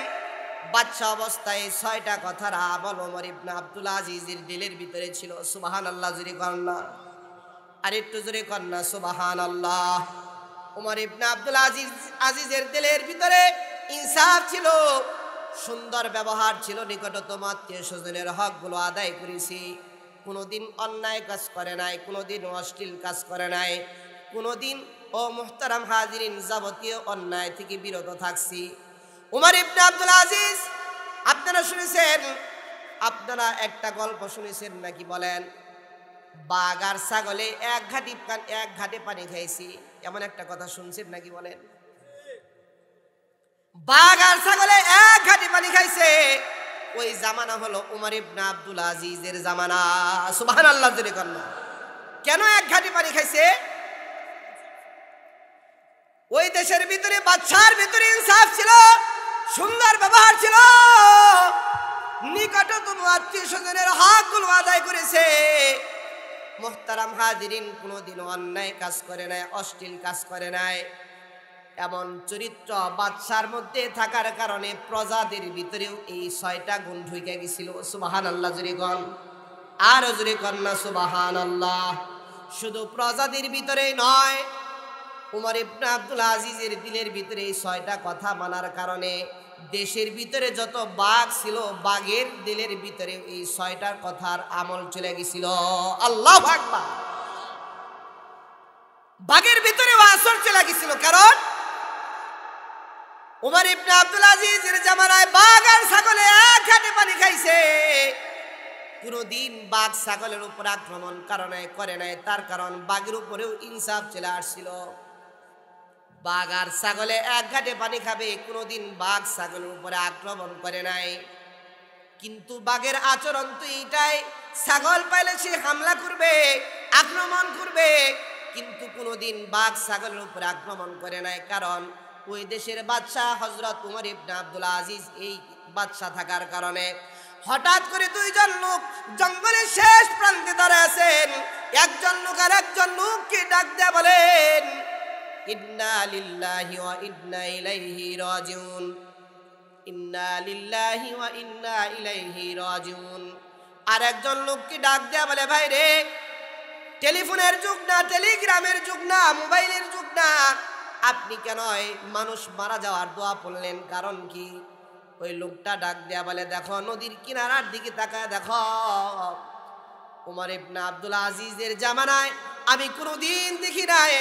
বাদশা অবস্থায় 6টা কথার আমল উমর ইবনে আব্দুল আজিজের দিলের ভিতরে ছিল। সুবহানাল্লাহ জোরে কন্যা, আর একটু জোরে কন্যা সুবহানাল্লাহ। উমর ইবনে আব্দুল আজিজের দিলের ভিতরে ইনসাফ ছিল, সুন্দর ব্যবহার ছিল, নিকটতম আত্মীয় স্বজনের হকগুলো আদায় করেছি, কোনোদিন অন্যায় কাজ করে নাই, কোনোদিন অশ্লীল কাজ করে নাই, কোনোদিন ও মুহতারাম হাজিরিন যাবতীয় অন্যায় থেকে বিরত থাকছি। উমর ইবনে আব্দুল আজিজ, আপনারা শুনেছেন, আপনারা একটা গল্প শুনেছেন নাকি বলেন? বাঘ আর ছাগলে এক ঘাটে পানি খাইছি, এমন একটা কথা শুনছেন নাকি বলেন? বাঘ আর ছাগলে এক ঘাটে পানি খাইছে, ওই জামানা হলো উমর ইবনে আব্দুল আজিজের জামানা। সুবহানাল্লাহ জোরে কন্যা। কেন এক ঘাটে পানি খাইছে? ওই দেশের ভিতরে বাদশার ভিতরে ইনসাফ ছিল, সুন্দর ব্যবহার ছিল, নিকটতম আত্মীয় স্বজনের হকগুলো আদায় করেছে। মুহতারাম হাজিরিন, কোনোদিন অন্যায় কাজ করে নাই, অশ্লীল কাজ করে নাই। এমন চরিত্র বাদশার মধ্যে থাকার কারণে প্রজাদের ভিতরেও এই 6টা গুণ ঢুকে গেছিল। সুবহানাল্লাহ জোরে কন, আর জোরে কন না সুবহানাল্লাহ। শুধু প্রজাদের ভিতরেই নয়, উমর ইবনে আব্দুল আজিজের দিলের ভিতরে এই 6টা কথা মানার কারণে দেশের ভিতরে যত বাঘ ছিল, বাঘের দিলের ভিতরে এই 6টার কথার আমল চলে গেছিল। আল্লাহু আকবার। বাঘের ভিতরে আসর চলে গেছিল, কারণ উমর ইবনে আব্দুল আজিজের জামানায় বাঘ আর ছাগলে এক ঘাটে পানি খাইছে। কোনদিন বাঘ ছাগলের উপর আক্রমণ করে নাই, তার কারণ বাঘের উপরেও ইনসাফ চলে আসছিল। বাঘ আর ছাগলে এক ঘাটে পানি খাবে, কোনদিন বাঘ ছাগলের উপরে আক্রমণ করে নাই। কিন্তু বাঘের আচরণ তো এইটাই, ছাগল পাইলে সে হামলা করবে, আক্রমণ করবে, কিন্তু কোনদিন বাঘ ছাগলের উপরে আক্রমণ করে নাই। কারণ ওই দেশের বাদশা হযরত উমর ইবনে আব্দুল আজিজ, এই বাদশা থাকার কারণে হঠাৎ করে 2জন লোক জঙ্গলের শেষ প্রান্তে দাঁড়ায় আছেন। একজন লোক আর একজন লোককে ডাক দেয়া বলেন, ইন্না লিল্লাহি ওয়া ইন্না ইলাইহি রাজিউন, ইন্না লিল্লাহি ওয়া ইন্না ইলাইহি রাজিউন। আর একজন লোককে ডাক দেয়া বলে, ভাই রে, টেলিফোনের যুগ না, টেলিগ্রামের যুগ না, মোবাইলের যুগ না, আপনি কেন মানুষ মারা যাওয়ার দোয়া পড়লেন? কারণ কি? ওই লোকটা ডাক দেয়া বলে, দেখো নদীর কিনারার দিকে তাকায় দেখো, উমর ইবনে আব্দুল আজিজের জামানায় আমি কোনোদিন দেখি নাই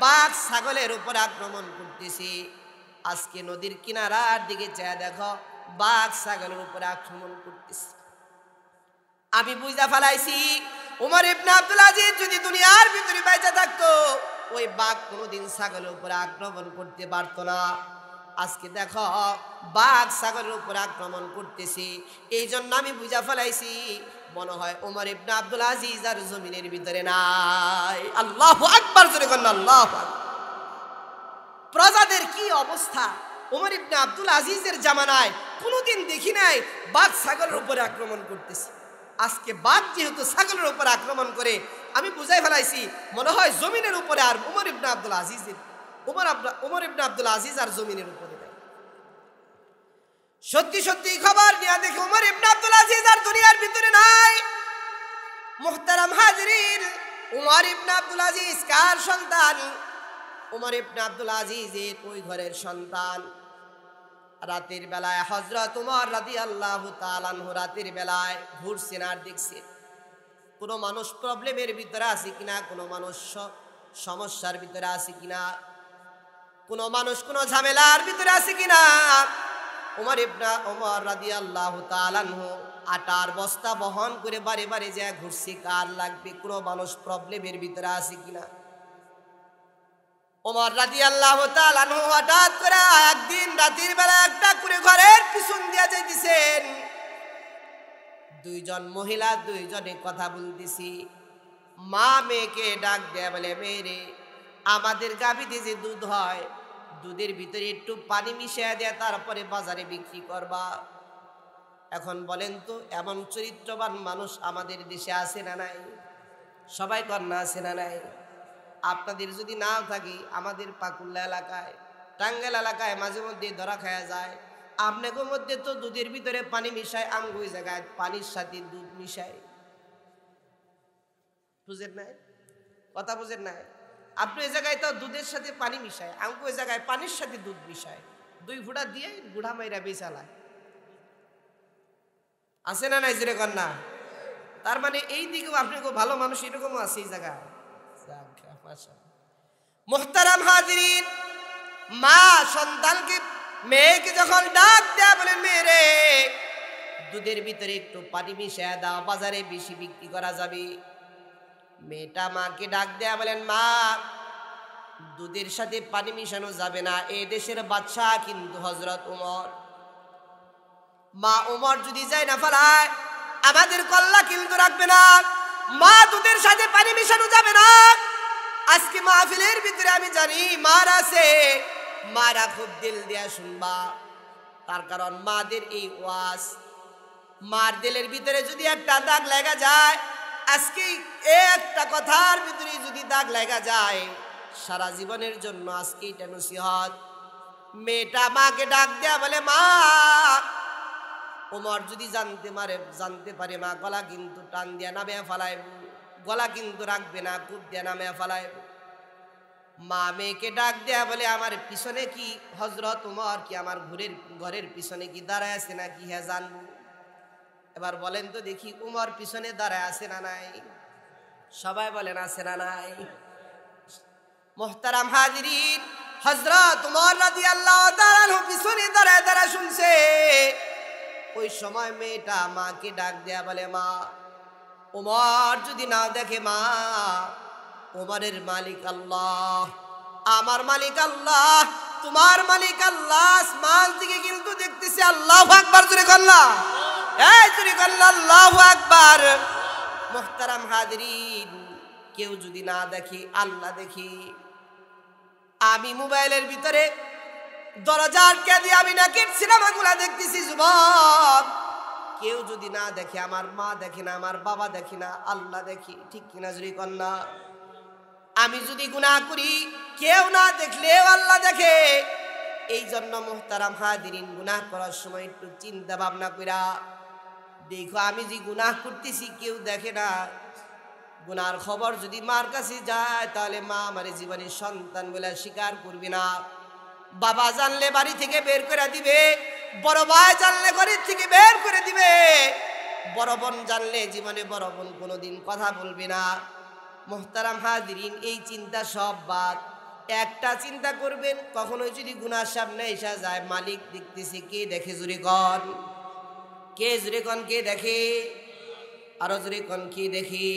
বাঘ ছাগলের উপর আক্রমণ করতেছি। আজকে নদীর কিনারার দিকে চেয়ে দেখো, বাঘ ছাগলের উপর আক্রমণ করতেছে। আমি বুঝা ফেলাইছি, উমর ইবনে আব্দুল আজিজ যদি দুনিয়ার ভিতরে বেঁচে থাকতো, ওই বাঘ কোনোদিন ছাগলের উপর আক্রমণ করতে পারতো না। আজকে দেখো বাঘ ছাগলের উপর আক্রমণ করতেছি, এই জন্য আমি বুঝা ফেলাইছি, মনে হয় উমর ইবনে আব্দুল আজিজ আর জমিনের ভিতরে নাই। আল্লাহু আকবার জোরে বলেন, আল্লাহু আকবার। প্রজাদের কি অবস্থা! উমর ইবনে আব্দুল আজিজের জামানায় কোনোদিন দেখি নাই বাঘ ছাগলের উপরে আক্রমণ করতেছে। আজকে বাঘ যেহেতু ছাগলের উপর আক্রমণ করে, আমি বুঝাই ফেলাইছি, মনে হয় জমিনের উপরে আর উমর ইবনে আব্দুল আজিজের উমর ইবনে আব্দুল আজিজ আর জমিনের উপরে নাই। সত্যি সত্যি খবর নিয়ে দেখে উমর ইবনে আব্দুল আজিজ আর দুনিয়ার ভিতরে নাই। মুহতারাম হাজিরিন, উমর ইবনে আব্দুল আজিজ কার সন্তান? উমর ইবনে আব্দুল আজিজের ওই ঘরের সন্তান। রাতের বেলায় হযরত উমর রাদিয়াল্লাহু তাআলা আনহু রাতের বেলায় ঘুরছেন আর দেখছেন কোনো মানুষ প্রবলেমের ভিতরে আছে কিনা, কোনো মানুষ সমস্যার ভিতরে আছে কিনা, কোনো মানুষ কোনো ঝামেলার ভিতরে আছে কিনা। উমর রাদিয়াল্লাহু তাআলা আনহু আটার বস্তা বহন করে বারে বারে যায় ঘুরছে, কার লাগবে, কোনো মানুষ প্রবলেমের ভিতরে আছে কিনা। ওমর রাদিয়াল্লাহু তাআলা আনহু হঠাৎ করে একদিন রাতের বেলা একটা করে ঘরের পিছন দিয়ে যাইতেছেন। 2জন মহিলা, 2জনে কথা বলতেছি। মা মেয়েকে ডাক দেয়া বলে, মেয়েরে, আমাদের গাভীতে যে দুধ হয়, দুধের ভিতরে একটু পানি মিশিয়ে দেয়া, তারপরে বাজারে বিক্রি করবা। এখন বলেন তো, এমন চরিত্রবান মানুষ আমাদের দেশে আছে না নাই? সবাই কন্যা আছে না নাই? আপনাদের যদি নাও থাকে, আমাদের পাকুল্লা এলাকায়, টাঙ্গাইল এলাকায় মাঝে মধ্যে ধরা খাওয়া যায়। আপনাদের মধ্যে তো দুধের ভিতরে পানি মিশায়, আমগো ওই জায়গায় পানির সাথে দুধ মিশায়। বুঝেন নাই? কথা বুঝেন নাই? আপনি ওই জায়গায় তো দুধের সাথে পানি মিশায়, আমগো ওই জায়গায় পানির সাথে দুধ মিশায়, 2 ফুটা দিয়ে গুড়া মাইরা বেচালায়। আছে না নাই জোরে কন্যা? তার মানে এই দিকেও আপনি খুব ভালো মানুষ এরকমও আছে এই জায়গায়। মুহতারাম হাজিরিন, মা সন্তানকে, মেয়েকে যখন ডাক দেয়া বলেন, মেয়েরে দুধের ভিতরে একটু পানি মিশিয়ে দাও, বাজারে বেশি বিক্রি করা যাবে। মেয়েটা মাকে ডাক দেয়া বলেন, মা দুধের সাথে পানি মিশানো যাবে না, এই দেশের বাদশাহ কিন্তু হযরত ওমর। মা ওমর যদি যায় না ফেলায়, আমাদের কল্লা কিন্তু রাখবে না। মা দুধের সাথে পানি মিশানো যাবে না। আজকে মাহফিলের ভিতরে আমি জানি মারা আছে, মারা খুব দিল দিয়া শুনবা। তার কারণ মাদের এই ওয়াজ, মার দিলের ভিতরে যদি একটা দাগ লাগা যায়, আজকে একটা কথার ভিতরে যদি দাগ লাগা যায়, সারা জীবনের জন্য আজকে এটা নসিহত। মেয়েটা মাকে ডাক দেয়া বলে, মা ওমর যদি জানতে পারে মা গলা কিন্তু টান দিয়া নামে ফেলাইব, গলা কিন্তু রাখবে না, কূপ দিয়া নামে ফেলাইব। মা মেয়েকে ডাক দেয়া বলে, আমার পিছনে কি হযরত ওমর কি আমার ঘরের পিছনে কি দাঁড়ায় আছে নাকি? হ্যাঁ জানবো। এবার বলেন তো দেখি, ওমর পিছনে দাঁড়ায় আছে না নাই? সবাই বলেন আছে না নাই? মুহতারাম হাজিরিন, হযরত ওমর রাদিয়াল্লাহু তাআলা পিছনে দাঁড়ায় শুনছে। ওই সময় মেয়েটা মাকে ডাক দেয়া বলে, মা ওমর যদি না দেখে, মা ওমরের মালিক আল্লাহ, আমার মালিক আল্লাহ, তোমার মালিক আল্লাহ, আসমান থেকে কিন্তু দেখতেছে। আল্লাহু আকবার জোরে কল্লা, এই জোরে কল্লা, আল্লাহু আকবার। মুহতারাম হাজিরিন, কেউ যদি না দেখে, আল্লাহ দেখে। আমি মোবাইলের ভিতরে দরজার কে দিয়ে আমি নাকি সিনেমাগুলা দেখতেছি যুবক। কেউ যদি না দেখে, আমার মা দেখে না, আমার বাবা দেখে না, আল্লাহ দেখে। ঠিক কিনা জোরে কন্যা? আমি যদি গুনাহ করি, কেউ না দেখলেও আল্লাহ দেখে। এই জন্য মুহতারাম হাজিরিন, গুনাহ করার সময় একটু চিন্তা ভাবনা কইরা দেখো, আমি যে গুনাহ করতেছি কেউ দেখে না। গুনার খবর যদি মার কাছে যায়, তাহলে মা আমার জীবনের সন্তান বলে স্বীকার করবে না। বাবা জানলে বাড়ি থেকে বের করে দিবে, বড় ভাই জানলে ঘরের থেকে বের করে দিবে, বড় বোন জানলে জীবনে বড় বোন কোনোদিন কথা বলবে না। মুহতারাম হাজিরিন, এই চিন্তা সব বাদ। একটা চিন্তা করবেন, কখনো যদি গুনার সামনে এসে যায়, মালিক দেখতেছে, কে দেখে জুরে কন? কে জুরে কন? কে দেখে? আরো জুরে কন, কে দেখে?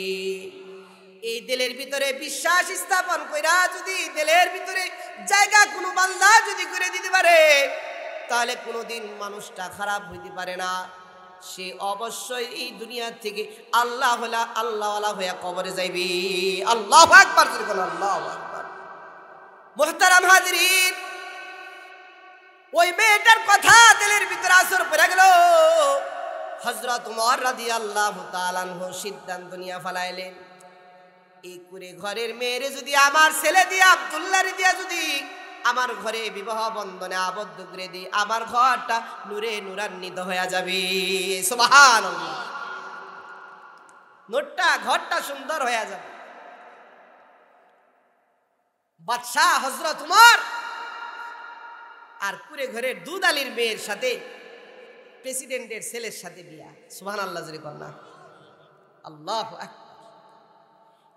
এই দিলের ভিতরে বিশ্বাস স্থাপন কইরা যদি দিলের ভিতরে জায়গা কোনো বান্দা যদি করে দিতে পারে, তাহলে কোনোদিন মানুষটা খারাপ হইতে পারে না। সে অবশ্যই এই দুনিয়া থেকে আল্লাহওয়ালা হয়ে কবরে যাইবে। আল্লাহু আকবার, আল্লাহু আকবার। মুহতারাম হাজিরিন, ওই মেয়েটার কথা দিলের ভিতরে আসর পড়ে গেল। হযরত ওমর রাদিয়াল্লাহু তাআলা আনহু সিদ্ধান্ত নিয়ে ফেলাইলেন, এই করে ঘরের মেয়েরে যদি আমার ছেলে দিয়ে, আব্দুল্লাহরে দিয়া যদি আমার ঘরে বিবাহ বন্ধনে আবদ্ধ করে দিই, আমার ঘরটা নূরে নূরান্বিত হয়ে যাবে। সুবহানাল্লাহ। ঘরটা সুন্দর হয়ে যাবে। বাদশাহ হযরত ওমর আর কুরে ঘরের দুধ আলীর মেয়ের সাথে প্রেসিডেন্টের ছেলের সাথে বিয়া। সুবহানাল্লাহ জোরে কর না। আল্লাহু আকবার।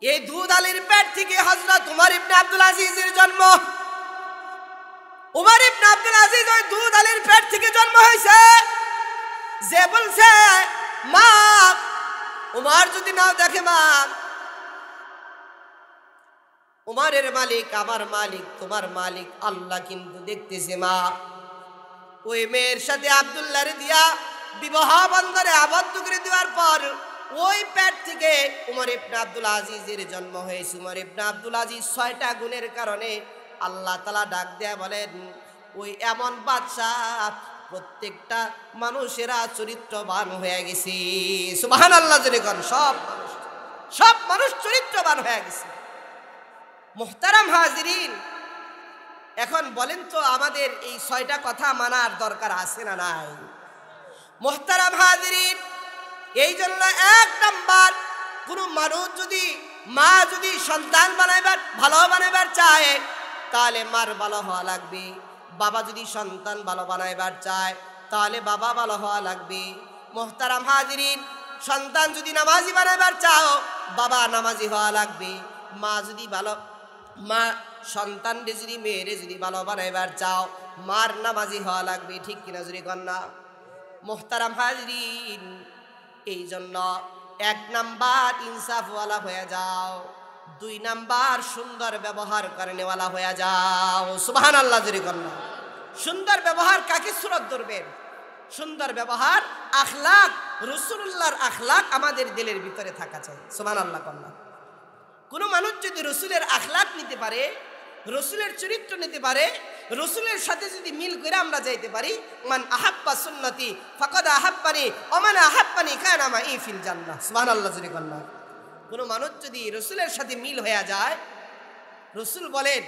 এই দুধ আলীর পেট থেকে হযরত ওমর ইবনে আব্দুল আজিজের জন্ম। ওমর ইবনে আব্দুল আজিজ ওই দুধ আলীর পেট থেকে জন্ম হয়েছে। যে বলছে, মা ওমর যদি নাও দেখে, মা ওমরের মালিক আমার মালিক, তোমার মালিক আল্লাহ কিন্তু দেখতেছে। মা ওই মেয়ের সাথে আব্দুল্লাহরে দিয়া বিবাহ বন্ধনে আবদ্ধ করে দেওয়ার পর ওই পেট থেকে ওমর ইবনে আব্দুল আজিজের জন্ম হয়েছে। ওমর ইবনে আব্দুল আজিজ 6টা গুণের কারণে আল্লাহ তাআলা ডাক দেয়া বলেন, ওই এমন বাদশাহ প্রত্যেকটা মানুষেরা চরিত্রবান হয়ে গেছে। সুবহানাল্লাহ জোরে কোন। সব মানুষ সব মানুষ চরিত্রবান হয়ে গেছে। মুহতারাম হাজিরিন, এখন বলেন তো আমাদের এই 6টা কথা মানার দরকার আছে না নাই? মুহতারাম হাজিরিন, এই জন্য 1 নাম্বার, কোনো মানুষ যদি মা যদি সন্তান ভালো বানাইবার চায় তাহলে মার ভালো হওয়া লাগবে। বাবা যদি সন্তান ভালো বানাইবার চায় তাহলে বাবা ভালো হওয়া লাগবে। মুহতারাম হাজিরিন, সন্তান যদি নামাজি বানাইবার চাও বাবা নামাজি হওয়া লাগবে। মা সন্তানরে যদি মেয়েরে যদি ভালো বানাইবার চাও মার নামাজি হওয়া লাগবে। ঠিক কিনা জুড়ে কন্যা? মুহতারাম হাজিরিন, এই জন্য 1 নাম্বার ইনসাফওয়ালা হয়ে যাও, 2 নাম্বার সুন্দর ব্যবহার করেনেওয়ালা হয়ে যাও। সুবহানাল্লাহ জুড়ে কন্যা। সুন্দর ব্যবহার কাকে সুরত ধরবেন? সুন্দর ব্যবহার আখলাক, রাসূলুল্লাহর আখলাক আমাদের দিলের ভিতরে থাকা চাই। সুবহানাল্লাহ কন্যা। কোন মানুষ যদি রাসূলের আখলাক নিতে পারে, রাসূলের চরিত্র নিতে পারে, রাসূলের সাথে যদি মিল করে আমরা যাইতে পারি, মান আহাব্বা সুন্নতি ফাকাদ আহাব্বানি ওয়া মান আহাব্বানি কানা মাই ফিল জান্নাহ। সুবহানাল্লাহ জুড়ে কন্যা। কোন মানুষ যদি রাসূলের সাথে মিল হয়ে যায়, রাসূল বলেন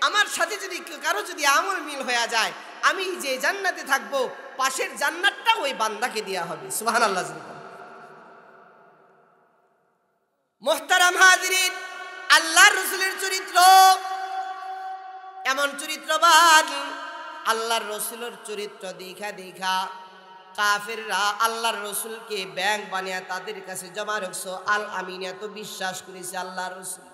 আমার সাথে যদি কারো যদি আমল মিল হয়ে যায়, আমি যে জান্নাতে থাকবো পাশের জান্নাতটা ওই বান্দাকে দেয়া হবে। সুবহানাল্লাহ জুড়ে কন্যা। মুহতারাম হাজিরিন, আল্লাহর রাসূলের চরিত্র এমন চরিত্রবান, আল্লাহর রাসূলের চরিত্র দেখা কাফেররা আল্লাহর রাসূলকে ব্যাংক বানিয়ে তাদের কাছে জমা রাখছো। আল আমিন এত বিশ্বাস করেছে আল্লাহর রাসূল।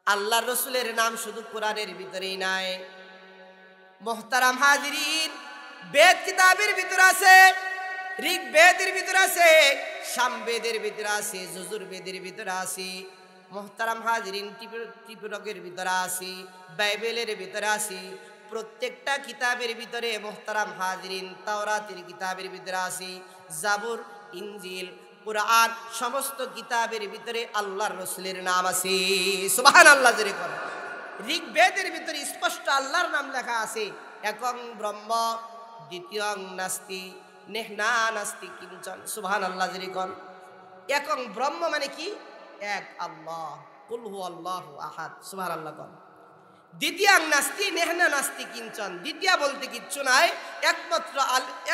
আল্লাহর রাসূলের নাম শুধু কোরআনের ভিতরেই নাই। মুহতারাম হাজিরিন, বেদ কিতাবের ভিতরে আছে, ঋগ্বেদের ভিতরে আছে, সামবেদের ভিতরে আছে, যজুর্বেদের ভিতরে আছে। মুহতারাম হাজিরিন, ত্রিপিটকের ভিতরে আছে, বাইবেলের ভিতরে আছে। প্রত্যেকটা কিতাবের ভিতরে মুহতারাম হাজিরিন, তাওরাতের কিতাবের ভিতরে আছে, জাবুর, ইনজিল, কুরআন, সমস্ত কিতাবের ভিতরে আল্লাহর রাসূলের নাম আছে। সুবহানাল্লাহ জোরে করে। ঋগ্বেদের ভিতরে স্পষ্ট আল্লাহর নাম লেখা আছে, একং ব্রহ্ম দ্বিতীয়ং নাস্তি নেহনা নাস্তি কিঞ্চন। সুবহানাল্লাহ জোরে কোন। একং ব্রহ্ম মানে কি? এক আল্লাহ, কুল হুয়াল্লাহু আহাদ। সুবহানাল্লাহ কোন। দ্বিতীয়াং নাস্তি নেহনা নাস্তি কিঞ্চন, দ্বিতীয় বলতে কিচ্ছু নাই,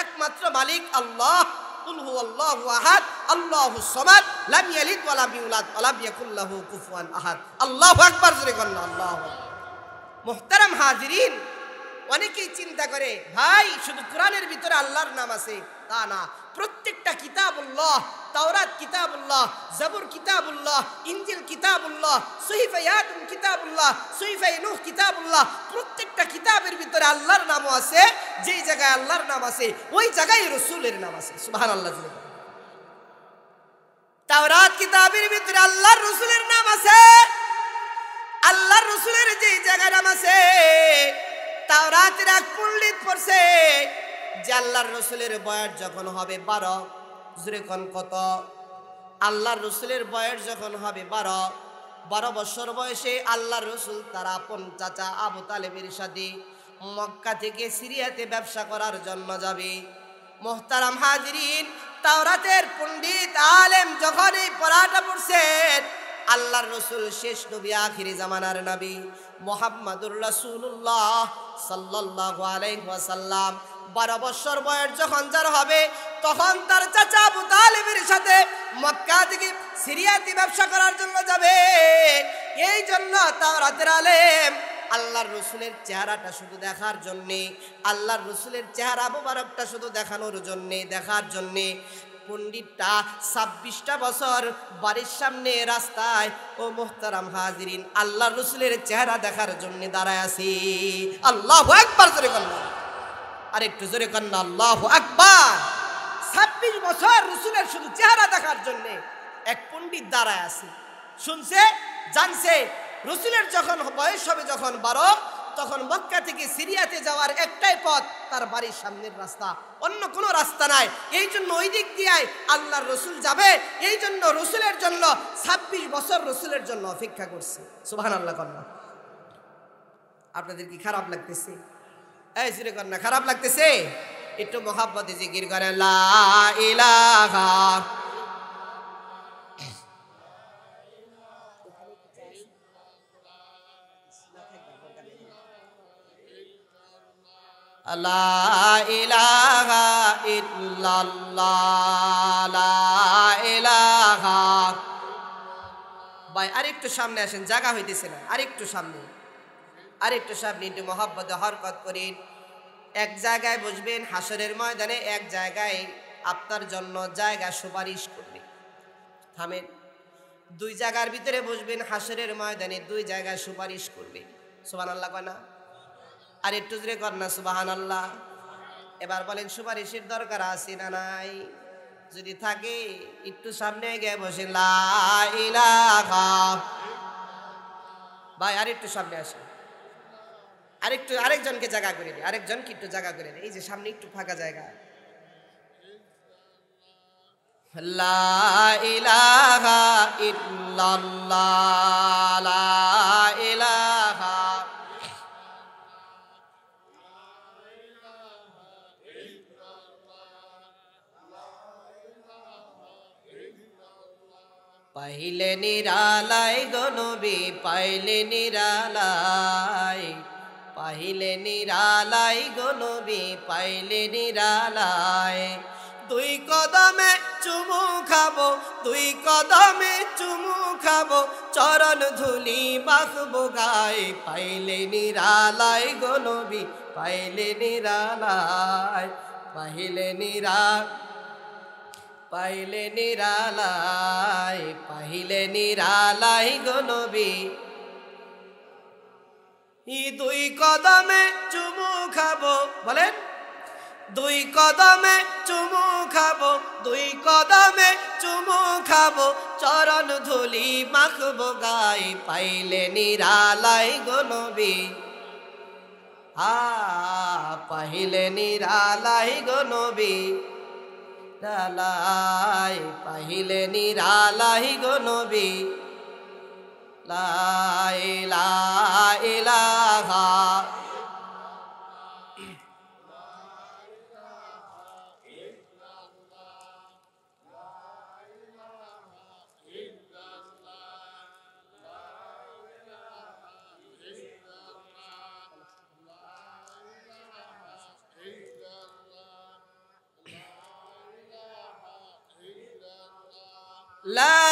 একমাত্র মালিক আল্লাহ। কুল হুয়াল্লাহু আহাদ আল্লাহুস সামাদ লাম ইয়ালিদ ওয়া লাম ইউলাদ ওয়া লাম ইয়াকুল লাহু কুফুয়ান আহাদ। আল্লাহু আকবার জোরে কোন আল্লাহু আকবার। মুহতারাম হাজিরিন, অনেকেই চিন্তা করে ভাই শুধু কোরআনের ভিতরে আল্লাহর নাম আছে, তা না। প্রত্যেকটা কিতাবুল্লাহ, তাওরাত কিতাবুল্লাহ, জাবুর কিতাবুল্লাহ, ইনজিল কিতাবুল্লাহ, সহিফা ইয়াতুন কিতাবুল্লাহ, সহিফা নূহ কিতাবুল্লাহ, প্রত্যেকটা কিতাবের ভিতরে আল্লাহর নামও আছে। যেই জায়গায় আল্লাহর নাম আছে ওই জায়গায় রাসূলের নাম আছে। সুবহানাল্লাহ। তাওরাত কিতাবের ভিতরে আল্লাহর রাসূলের নাম আছে। আল্লাহর রাসূলের যেই জায়গায় নাম আছে, তাওরাতের এক পণ্ডিত পড়ছে যে আল্লাহর রাসূলের বয়স যখন হবে 12, জোরে কোন কত? আল্লাহর রাসূলের বয়স যখন হবে 12 বছর বয়সে আল্লাহর রাসূল তার আপন চাচা আবু তালেবের সাথে মক্কা থেকে সিরিয়াতে ব্যবসা করার জন্য যাবে। মুহতারাম হাজিরিন, তাওরাতের পণ্ডিত আলেম যখন এই পড়াটা পড়ছেন, আল্লাহর রাসূল শেষ নবী, আখিরি জামানার নবী মুহাম্মাদুর রাসূলুল্লাহ সাল্লাল্লাহু আলাইহি ওয়াসাল্লাম 12 বছর বয়স যখন যার হবে তখন তার চাচা আবু তালেবের সাথে মক্কা থেকে সিরিয়াতে ব্যবসা করার জন্য যাবে। এই জন্য তাওরাতের আলেম আল্লাহর রাসূলের চেহারাটা শুধু দেখার জন্যে, আল্লাহর রাসূলের চেহারা মুবারকটা শুধু দেখার জন্যে পণ্ডিতটা 26টা বছর বাড়ির সামনে রাস্তায়, ও মুহতারাম হাজিরিন, আল্লাহর রাসূলের চেহারা দেখার জন্য দাঁড়ায় আছে। আল্লাহু আকবার জোরে বলুন, আর একটু জোরে বলুন আল্লাহু আকবার। 26 বছর রাসূলের শুধু চেহারা দেখার জন্য এক পণ্ডিত দাঁড়ায় আছে। শুনছে, জানছে রাসূলের যখন বয়স হবে যখন 12, তখন মক্কা থেকে সিরিয়াতে যাওয়ার একটাই পথ, তার বাড়ির সামনের রাস্তা, অন্য কোনো রাস্তা নাই। এই জন্য ওই দিক দিয়ে আল্লাহর রাসূল যাবে। এই জন্য রাসূলের জন্য 26 বছর রাসূলের জন্য অপেক্ষা করছে। সুবহানাল্লাহ। কন্যা আপনাদের কি খারাপ লাগতেছে? এই জিরে কন্যা খারাপ লাগতেছে? একটু মহব্বতে জিকির করেন লা ইলাহা লা ইলাহা ইল্লাল্লাহ লা ইলাহা। ভাই আরেকটু সামনে আসেন, জায়গা হইতেছে না, আরেকটু সামনে একটু মহব্বতে হরকত করেন। এক জায়গায় বসবেন হাসরের ময়দানে, এক জায়গায় আপনার জন্য জায়গা সুপারিশ করবে। থামেন। দুই জায়গার ভিতরে বসবেন হাসরের ময়দানে, দুই জায়গায় সুপারিশ করবে। সুবহানাল্লাহ কয় না? আর একটু জোরে কর না সুবহানাল্লাহ। এবার বলেন সুপারিশের দরকার আছে না নাই? যদি থাকে একটু সামনে গিয়ে বসে লা ইলাহা। ভাই আরেকটু সামনে আসেন, আরেকজনকে জায়গা করে দিই, আরেকজনকে একটু জায়গা করে দিই। এই যে সামনে একটু ফাঁকা জায়গা। লা ইলাহা ইল্লাল্লাহ লা ইলাহা। পাইলে নিরালাই গো নবী পাইলে নিরালাই, পাইলে নিরালাই গো নবী পাইলে নিরালাই। দুই কদমে চুমু খাবো, দুই কদমে চুমু খাবো, চরণ ধুলি মাখবো গায়ে। পাইলে নিরালাই গো নবী পাইলে নিরালাই, পাইলে পাইলে নিরালাই, পাইলে নিরালাই গো নবী। দুই কদমে চুমু খাবো, বলেন দুই কদমে চুমু খাবো, দুই কদমে চুমু খাবো, চরণ ধুলি মাখবো গায়ে। পাইলে নিরালাই গো নবী, পাইলে নিরালাই গো নবী নিরালাই, পাইলে নিরালাই গো নবী লা ইলাহা। লা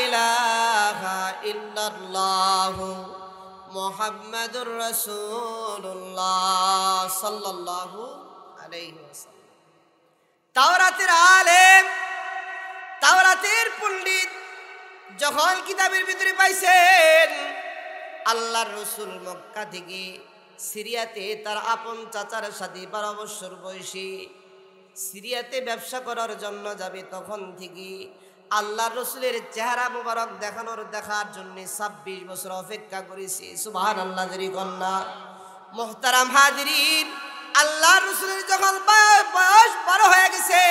ইলাহা ইল্লাল্লাহু মুহাম্মাদুর রাসূলুল্লাহ সাল্লাল্লাহু আলাইহি ওয়াসাল্লাম। তাওরাতের আলেম, তাওরাতের পণ্ডিত যখন কিতাবের ভিতরে পাইছেন আল্লাহর রাসূল মক্কা থেকে সিরিয়াতে তার আপন চাচার সাথে 12 বছর বয়সী সিরিয়াতে ব্যবসা করার জন্য যাবে, তখন থেকে আল্লাহর রাসূলের চেহারা মুবারক দেখার জন্য 26 বছর অপেক্ষা করেছে। সুবহানাল্লাহ জারি কন্যা। মুহতারাম হাজিরিন, আল্লাহর রাসূলের যখন বয়স 12 হয়ে গেছে,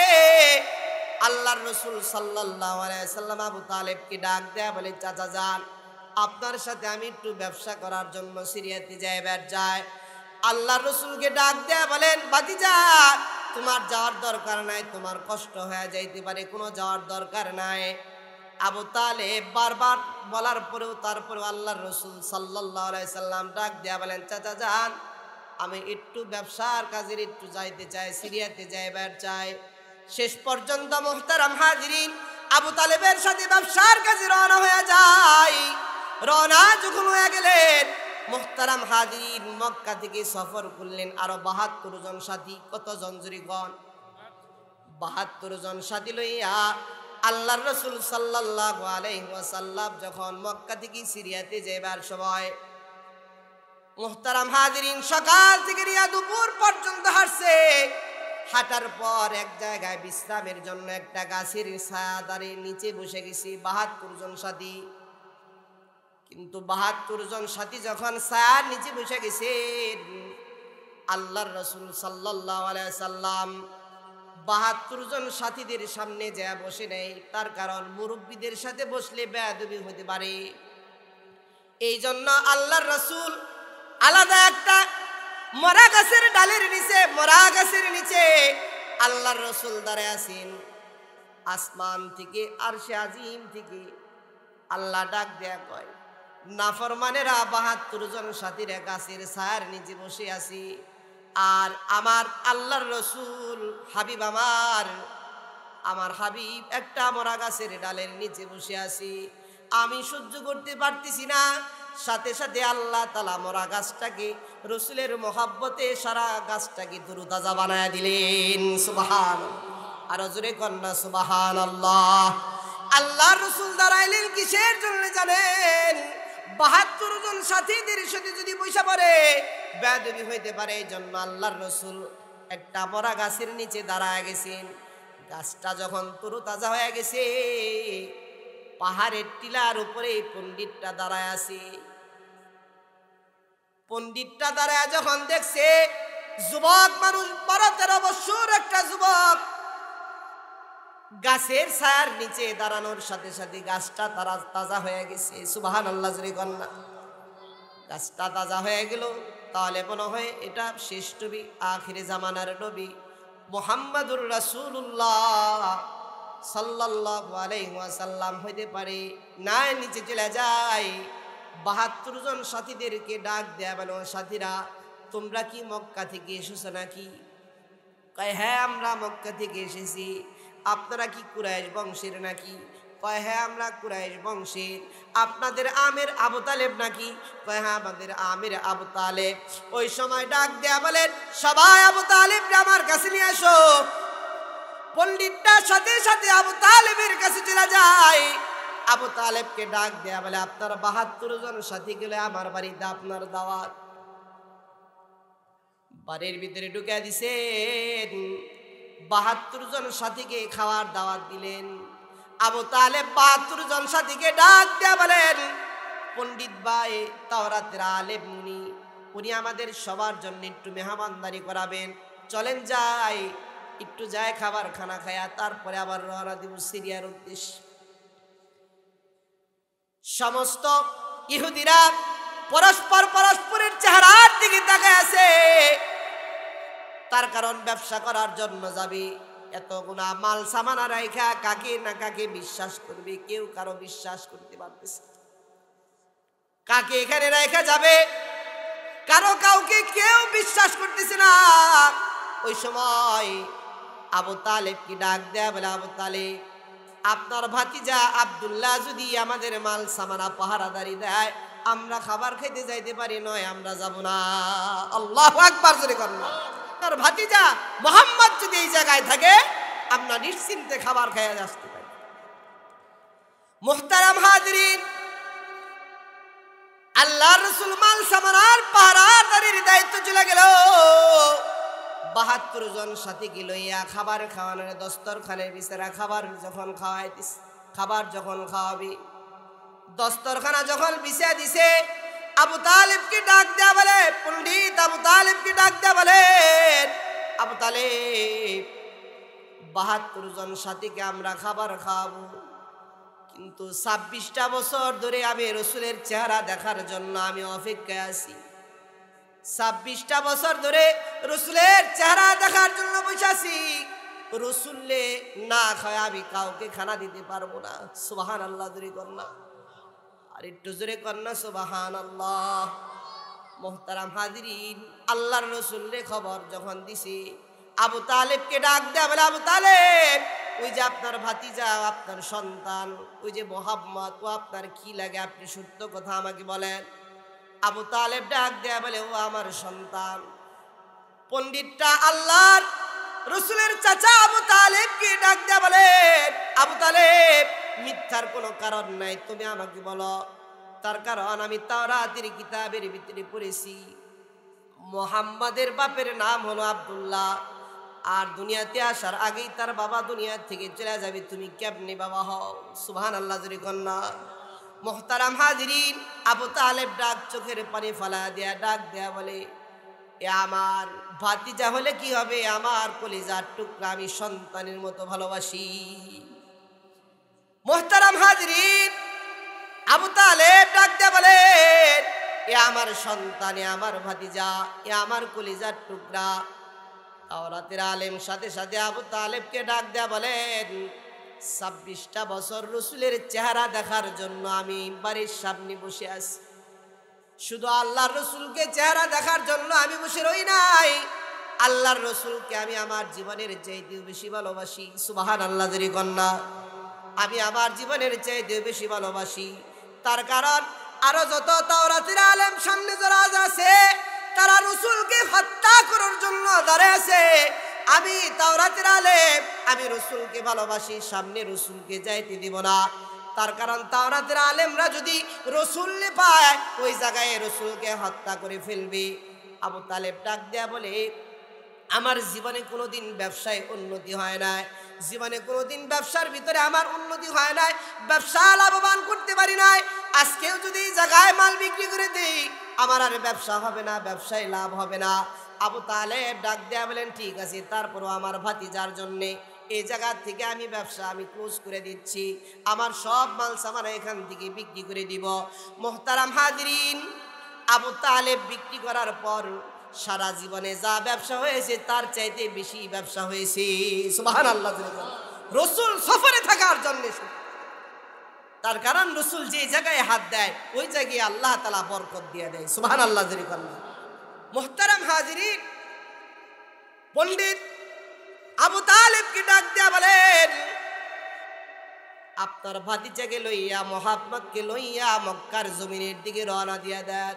আল্লাহর রাসূল সাল্লাল্লাহু আলাইহি সাল্লাম আবু তালেবকে ডাক দেয়া বলে, চাচা যান, আপনার সাথে আমি একটু ব্যবসা করার জন্য সিরিয়াতে যাই। আল্লাহর রাসূলকে ডাক দেয়া বলেন, ভাতিজা তোমার যাওয়ার দরকার নাই, তোমার কষ্ট হয়ে যাইতে পারে, কোনো যাওয়ার দরকার নাই। আবু তালেব বারবার বলার পরেও তারপরেও আল্লাহর রাসূল সাল্লাল্লাহু আলাইহি সাল্লাম ডাক দেয়া বলেন, চাচা যান, আমি একটু ব্যবসার কাজে একটু যাইতে চাই, সিরিয়াতে যাইবার চাই। শেষ পর্যন্ত মুহতারাম হাজিরিন আবু তালেবের সাথে ব্যবসার কাজে রওনা হয়ে যায়। রওনা যখন হয়ে গেলেন মুহতারাম হাজিরিন মক্কা থেকে সফর করলেন আরো 72 জন সাথী। কতজন জুরিগণ? 72 জন সাথী লইয়া আল্লাহর রাসূল সাল্লাল্লাহু আলাইহি ওয়াসাল্লাম যখন মক্কা থেকে সিরিয়াতে যাইবার সময়, মুহতারাম হাজিরিন সকাল থেকে নিয়ে দুপুর পর্যন্ত হাঁটছে। হাঁটার পর এক জায়গায় বিশ্রামের জন্য একটা গাছের ছায়াদারে নিচে বসে গেছে 72 জন সাথী। কিন্তু 72 জন সাথী যখন ছায়ার নিচে বসে গেছে, আল্লাহর রাসূল সাল্লাল্লাহু আলাইহি সাল্লাম 72 জন সাথীদের সামনে যা বসে নেই। তার কারণ মুরব্বীদের সাথে বসলে বেয়াদবি হতে পারে। এই জন্য আল্লাহর রাসূল আলাদা একটা মরা গাছের ডালের নিচে, মরা গাছের নিচে আল্লাহর রাসূল দাঁড়ায় আছেন। আসমান থেকে আরশে আজিম থেকে আল্লাহ ডাক দেয়া কয়, নাফরমানেরা 72 জন সাথীরা গাছের ছায়ার নিচে বসে আছি, আর আমার আল্লাহর রসুল হাবিব আমার হাবিব একটা মরা গাছের ডালের নিচে বসে আছি, আমি সহ্য করতে পারতেছি না। সাথে সাথে আল্লাহ তাআলা মরা গাছটাকে রসুলের মহাব্বতে সারা গাছটাকে তরুতাজা বানায় দিলেন। সুবহানাল্লাহ, আর জোরে কন্যা সুবহানাল্লাহ। আল্লাহর রসুল দাঁড়াইলেন কিসের জন্য জানেন? ৭২ জন সাথীদের সাথে যদি বৈশা পড়ে বেয়াদবি হইতে পারে, এই জন্য আল্লাহর রসুল একটা মরা গাছের নিচে দাঁড়ায় গেছেন। গাছটা যখন তরুতাজা হয়ে গেছে, পাহাড়ের টিলার উপরে পণ্ডিতটা দাঁড়ায় আছে। পণ্ডিতটা দাঁড়ায় যখন দেখছে যুবক মানুষ, ১২-১৩ বছর একটা যুবক গাছের ছায়ার নিচে দাঁড়ানোর সাথে সাথে গাছটা তারা তাজা হয়ে গেছে। সুবহানাল্লাহ জোরে কন্যা। গাছটা তাজা হয়ে গেল, তাহলে মনে হয় এটা শেষ নবী, আখিরে জামানার নবী মুহাম্মাদুর রাসূলুল্লাহ সাল্লাল্লাহু আলাইহি ওয়াসাল্লাম হইতে পারে না। নিচে চলে যায়, ৭২ জন সাথীদেরকে ডাক দেয়া বলো, সাথীরা তোমরা কি মক্কা থেকে এসেছো নাকি? কয় হ্যাঁ আমরা মক্কা থেকে এসেছি। আপনারা কি কুরাইশ বংশের নাকি? কয় হ্যাঁ আমরা কুরাইশ বংশের। আপনাদের আমের আবু তালেব নাকি? কয় হ্যাঁ আমাদের আমের আবু তালেব। ওই সময় ডাক দেয়া বলেন, সবাই আবু তালেবকে আমার কাছে নিয়ে আসো। পণ্ডিতটা সাথে সাথে আবু তালেবের কাছে চলে যায়। আবু তালেবকে ডাক দেয়া বলে, আপনার ৭২ জন সাথী গেলে আমার বাড়িতে আপনার দাওয়াত। বাড়ির ভিতরে ঢুকে দিছেন, ৭২ জন সাথীকে খাওয়ার দাওয়াত দিলেন। আবু তালেব ৭২ জন সাথীকে ডাক দেয়া বলেন, পণ্ডিত ভাই তাওরাতের আলেম উনি আমাদের সবার জন্য একটু মেহমানদারি করাবেন, চলেন যাই, একটু যায় খাবার খানা খায়া তারপরে আবার রওনা দিব সিরিয়ার উদ্দেশ্যে। সমস্ত ইহুদিরা পরস্পরের চেহারার দিকে তাকায় আছে। তার কারণ ব্যবসা করার জন্য যাবে, এতগুলা মাল সামানা রাইখা কাকে না কাকে বিশ্বাস করবে, কেউ কারো বিশ্বাস করতে পারতেছে। কাকে এখানে রাইখা যাবে, কাউকে কেউ বিশ্বাস করতেছে না। ওই সময় আবু তালেব কি ডাক দেয়া বলে, আবু তালেব আপনার ভাতিজা আব্দুল্লাহ যদি আমাদের মাল সামানা পাহারাদারি দেয়, আমরা খাবার খাইতে যাইতে পারি, নয় আমরা যাব না। আল্লাহু আকবার জোরে করুন। আপনার ভাতিজা মুহাম্মদ যদি এই জায়গায় থাকে, আমরা নিশ্চিন্তে খাবার খাইয়া আসতে পারি। মুহতারাম হাজিরিন, আল্লাহর রাসূল মাল সামানার পাহারাদারির দায়িত্ব চলে গেল। ৭২ জন সাথীকে লইয়া খাবার খাওয়ানোর দস্তরখানের বিচারা খাবার যখন খাওয়াবে, দস্তরখানা যখন বিছিয়ে দিছে, আবু তালেবকে ডাক দেয়া বলে, পণ্ডিত আবু তালেবকে ডাক দেয়া বলে, আবু তালেব ৭২ জন সাথীকে আমরা খাবার খাওয়াবো, কিন্তু ২৬টা বছর ধরে আমি রসুলের চেহারা দেখার জন্য আমি অপেক্ষায় আছি। ২৬টা বছর ধরে রসুলের চেহারা দেখার জন্য বসে আছি। রসুললে না খায় আমি কাউকে খানা দিতে পারবো না। সুবহানাল্লাহ জোরে কন্যা, আর একটু জোরে কন্যা সুবহানাল্লাহ। মুহতারাম হাজিরিন, আল্লাহর রসুলের খবর যখন দিছে, আবু তালেবকে ডাক দেয়া বলে, আবু তালেব ওই যে আপনার ভাতিজা, আপনার সন্তান, ওই যে মুহাম্মদ, ও আপনার কি লাগে, আপনি সত্য কথা আমাকে বলেন। আবু তালেব ডাক দেয়া বলে, ও আমার সন্তান। পণ্ডিতটা আল্লাহর রসুলের চাচা আবু তালেবকে ডাক দেয়া বলে, আবু তালেব মিথ্যার কোনো কারণ নাই, তুমি আমাকে বলো। তার কারণ আমি তাওরাতের কিতাবের ভিতরে পড়েছি, মুহাম্মাদের বাপের নাম হলো আব্দুল্লাহ, আর দুনিয়াতে আসার আগেই তার বাবা দুনিয়া থেকে চলে যাবে, তুমি কেমনে বাবা হও? সুবহানাল্লাহ জোরে কন্যা। মুহতারাম হাজিরিন, আবু তালেব ডাক চোখের পানি ফালা দেয়া ডাক দেয়া বলে, এ আমার ভাতিজা হলে কি হবে, আমার কলিজার টুকরা, আমি সন্তানের মতো ভালোবাসি। মুহতারাম হাজিরিন, আবু তালেব ডাক দেয়া বলে, এ আমার সন্তান, এ আমার ভাতিজা, এ আমার কলিজার টুকরা। তাওরাতের আলেম সাথে সাথে আবু তালেবকে ডাক দেয়া বলেন, ২৬টা বছর রসুলের চেহারা দেখার জন্য আমি বাড়ির সামনে বসে আছি। শুধু আল্লাহর রসুলকে চেহারা দেখার জন্য আমি বসে রই নাই, আল্লাহর রসুলকে আমি আমার জীবনের চাইতেও বেশি ভালোবাসি। সুবহানাল্লাহ জোরে কন্যা। আমি আমার জীবনের চাইতেও বেশি ভালোবাসি। তার কারণ আরো যত তাওরাতের আলেম সামনে যারা আছে তারা রসুলকে হত্যা করার জন্য দাঁড়িয়ে আছে। আমি তাওরাতের আলেম, আমি রসুলকে ভালোবাসি, সামনে রসুলকে যাইতে দিব না। তার কারণ তাওরাতের আলেমরা যদি রসুল পায় ওই জায়গায় রসুলকে হত্যা করে ফেলবে। আবু তালেব ডাক দেয়া বলে, আমার জীবনে কোনোদিন ব্যবসায় উন্নতি হয় নাই, জীবনে কোনোদিন ব্যবসার ভিতরে আমার উন্নতি হয় নাই, ব্যবসা লাভবান করতে পারি নাই। আজকেও যদি এই জায়গায় মাল বিক্রি করে দিই আমার আর ব্যবসা হবে না, ব্যবসায় লাভ হবে না। আবু তালেব ডাক দেয়া বলেন, ঠিক আছে, তারপরও আমার ভাতিজার জন্যে এই জায়গা থেকে আমি ব্যবসা আমি ক্লোজ করে দিচ্ছি, আমার সব মাল সামান এখান থেকে বিক্রি করে দিব। মোহতারাম হাজিরিন, আবু তালেব বিক্রি করার পর সারা জীবনে যা ব্যবসা হয়েছে তার চাইতে বেশি ব্যবসা হয়েছে। সুবহানাল্লাহ। রসুল সফরে থাকার জন্য, তার কারণ রসুল যে জায়গায় হাত দেয় ওই জায়গায় আল্লাহ তাআলা বরকত দিয়ে দেয়। সুবহানাল্লাহ। মুহতারাম হাজিরিন, পণ্ডিত আবু তালেবকে ডাক দেয়া বলেন, আপনার ভাতিজাকে লইয়া, মুহাম্মদকে লইয়া মক্কার জমিনের দিকে রওনা দিয়া দেন।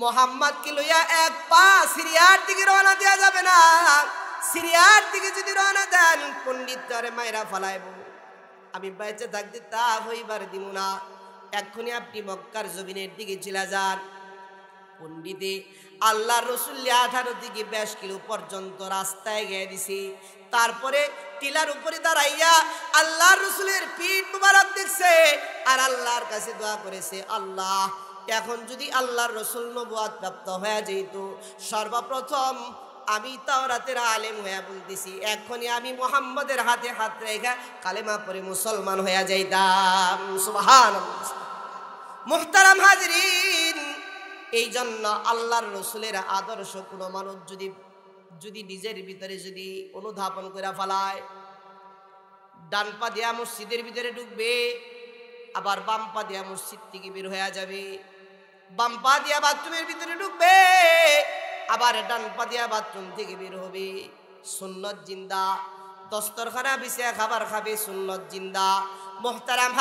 মুহাম্মদকে লইয়া এক পা সিরিয়ার দিকে রওনা দেওয়া যাবে না। সিরিয়ার দিকে যদি রওনা দেন পণ্ডিত তারে মাইরা ফালাইব, আমি বেঁচে থাকতে তা হইবার দিব না। এক্ষুনি আপনি মক্কার জমিনের দিকে চলে যান। পণ্ডিতে আল্লাহর রসুল 18 থেকে 20 কিলো পর্যন্ত রাস্তায় গিয়ে দিছি। তারপরে টিলার উপরে দাঁড়াইয়া আল্লাহর রসুলের পিঠ মুবারক দেখছে আর আল্লাহর কাছে দোয়া করেছে, আল্লাহ এখন যদি আল্লাহর রসুল নবুয়ত প্রাপ্ত হয়ে যেত, সর্বপ্রথম আমি তাওরাতের আলেম হয়ে বলতেছি, এখনই আমি মুহাম্মদের হাতে হাত রেখে কালেমা পড়ে মুসলমান হয়ে যাইতাম। সুবহানাল্লাহ। মুহতারাম হাজিরিন, এই জন্য আল্লাহর রসুলের আদর্শ কোনো মানুষ যদি নিজের ভিতরে যদি অনুধাবন করে ফেলায়, ডান পা দিয়া মসজিদের ভিতরে ঢুকবে, আবার বাম পা দিয়া মসজিদ থেকে বের হয়ে যাবে, বাম পা দিয়া বাথরুমের ভিতরে ঢুকবে, আবার ডান পা দিয়া বাথরুম থেকে বের হবে। সুন্নত জিন্দা। দস্তরখানা বিছিয়ে খাবার খাবে, সুন্নত জিন্দা। মুহতারাম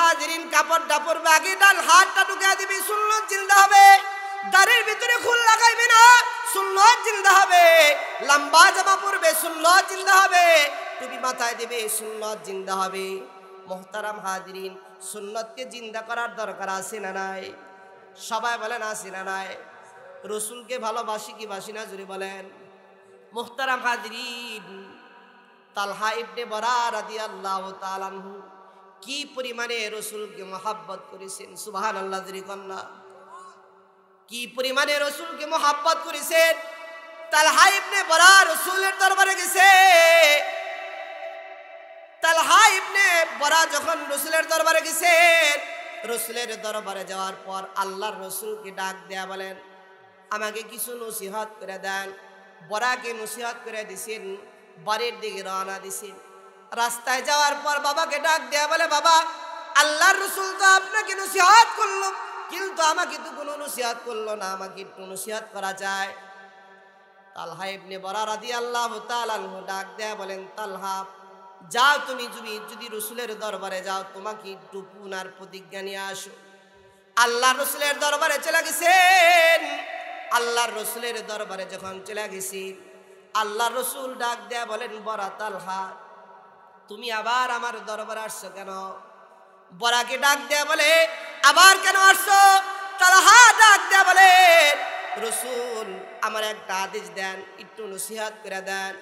হাজিরিন, কাপড় ডাপড় আগে ডান হাতটা ঢুকে দিবি, সুন্নত জিন্দা হবে। দাড়ির ভিতরে খুল লাগাইবে না, সুন্নত জিন্দা হবে। লম্বা জামা পরবে, সুন্নত জিন্দা হবে। টুপি মাথায় দেবে, সুন্নত জিন্দা হবে। মুহতারাম হাজিরিন, সুন্নতকে জিন্দা করার দরকার আছে না নাই? সবাই বলেন আছে না নাই? রসুলকে ভালোবাসি কি বাসি না জুড়ে বলেন। মুহতারাম হাজিরিন, তালহা ইবনে বারা রাদিয়াল্লাহু তাআলা আনহু কি পরিমাণে রসুলকে মহাব্বত করেছেন। সুবহানাল্লাহ জুড়ে কন্যা। কি পরিমাণে রসুলকে মহাব্বত করেছেন। তালহা ইবনে বারা রসুলের দরবারে গেছে। তালহা ইবনে বারা যখন রসুলের দরবারে গেছেন, রসুলের দরবারে যাওয়ার পর আল্লাহর রসুলকে ডাক দেয়া বলেন, আমাকে কিছু নসিহত করে দেন। বরাকে নসিহত করে দিছেন, বাড়ির দিকে রওনা দিছেন। রাস্তায় যাওয়ার পর বাবাকে ডাক দেয়া বলে, বাবা আল্লাহর রসুল তো আপনাকে নসিহত করলো, কিন্তু আমাকে তো কোনো নসিহত করলো না, আমাকে একটু নসিহত করা যায়। তালহা ইবনে বারা রাদিয়াল্লাহু তাআলা আনহু ডাক দেয়া বলেন, তালহা যাও, তুমি যদি রসুলের দরবারে যাও, তোমাকে একটু পুনার প্রতিজ্ঞা নিয়ে আসো। আল্লাহ রসুলের দরবারে চলে গেছেন। আল্লাহর রসুলের দরবারে যখন চলে গেছি, আল্লাহ রসুল ডাক দেয়া বলেন, বরা তালহা তুমি আবার আমার দরবারে আসছো কেন? বরাকে ডাক দেয়া বলে, আবার কেন আসছো? তালহা ডাক দেয়া বলে, রসুল আমার একটা আদেশ দেন, একটু নসিহত করে দেন।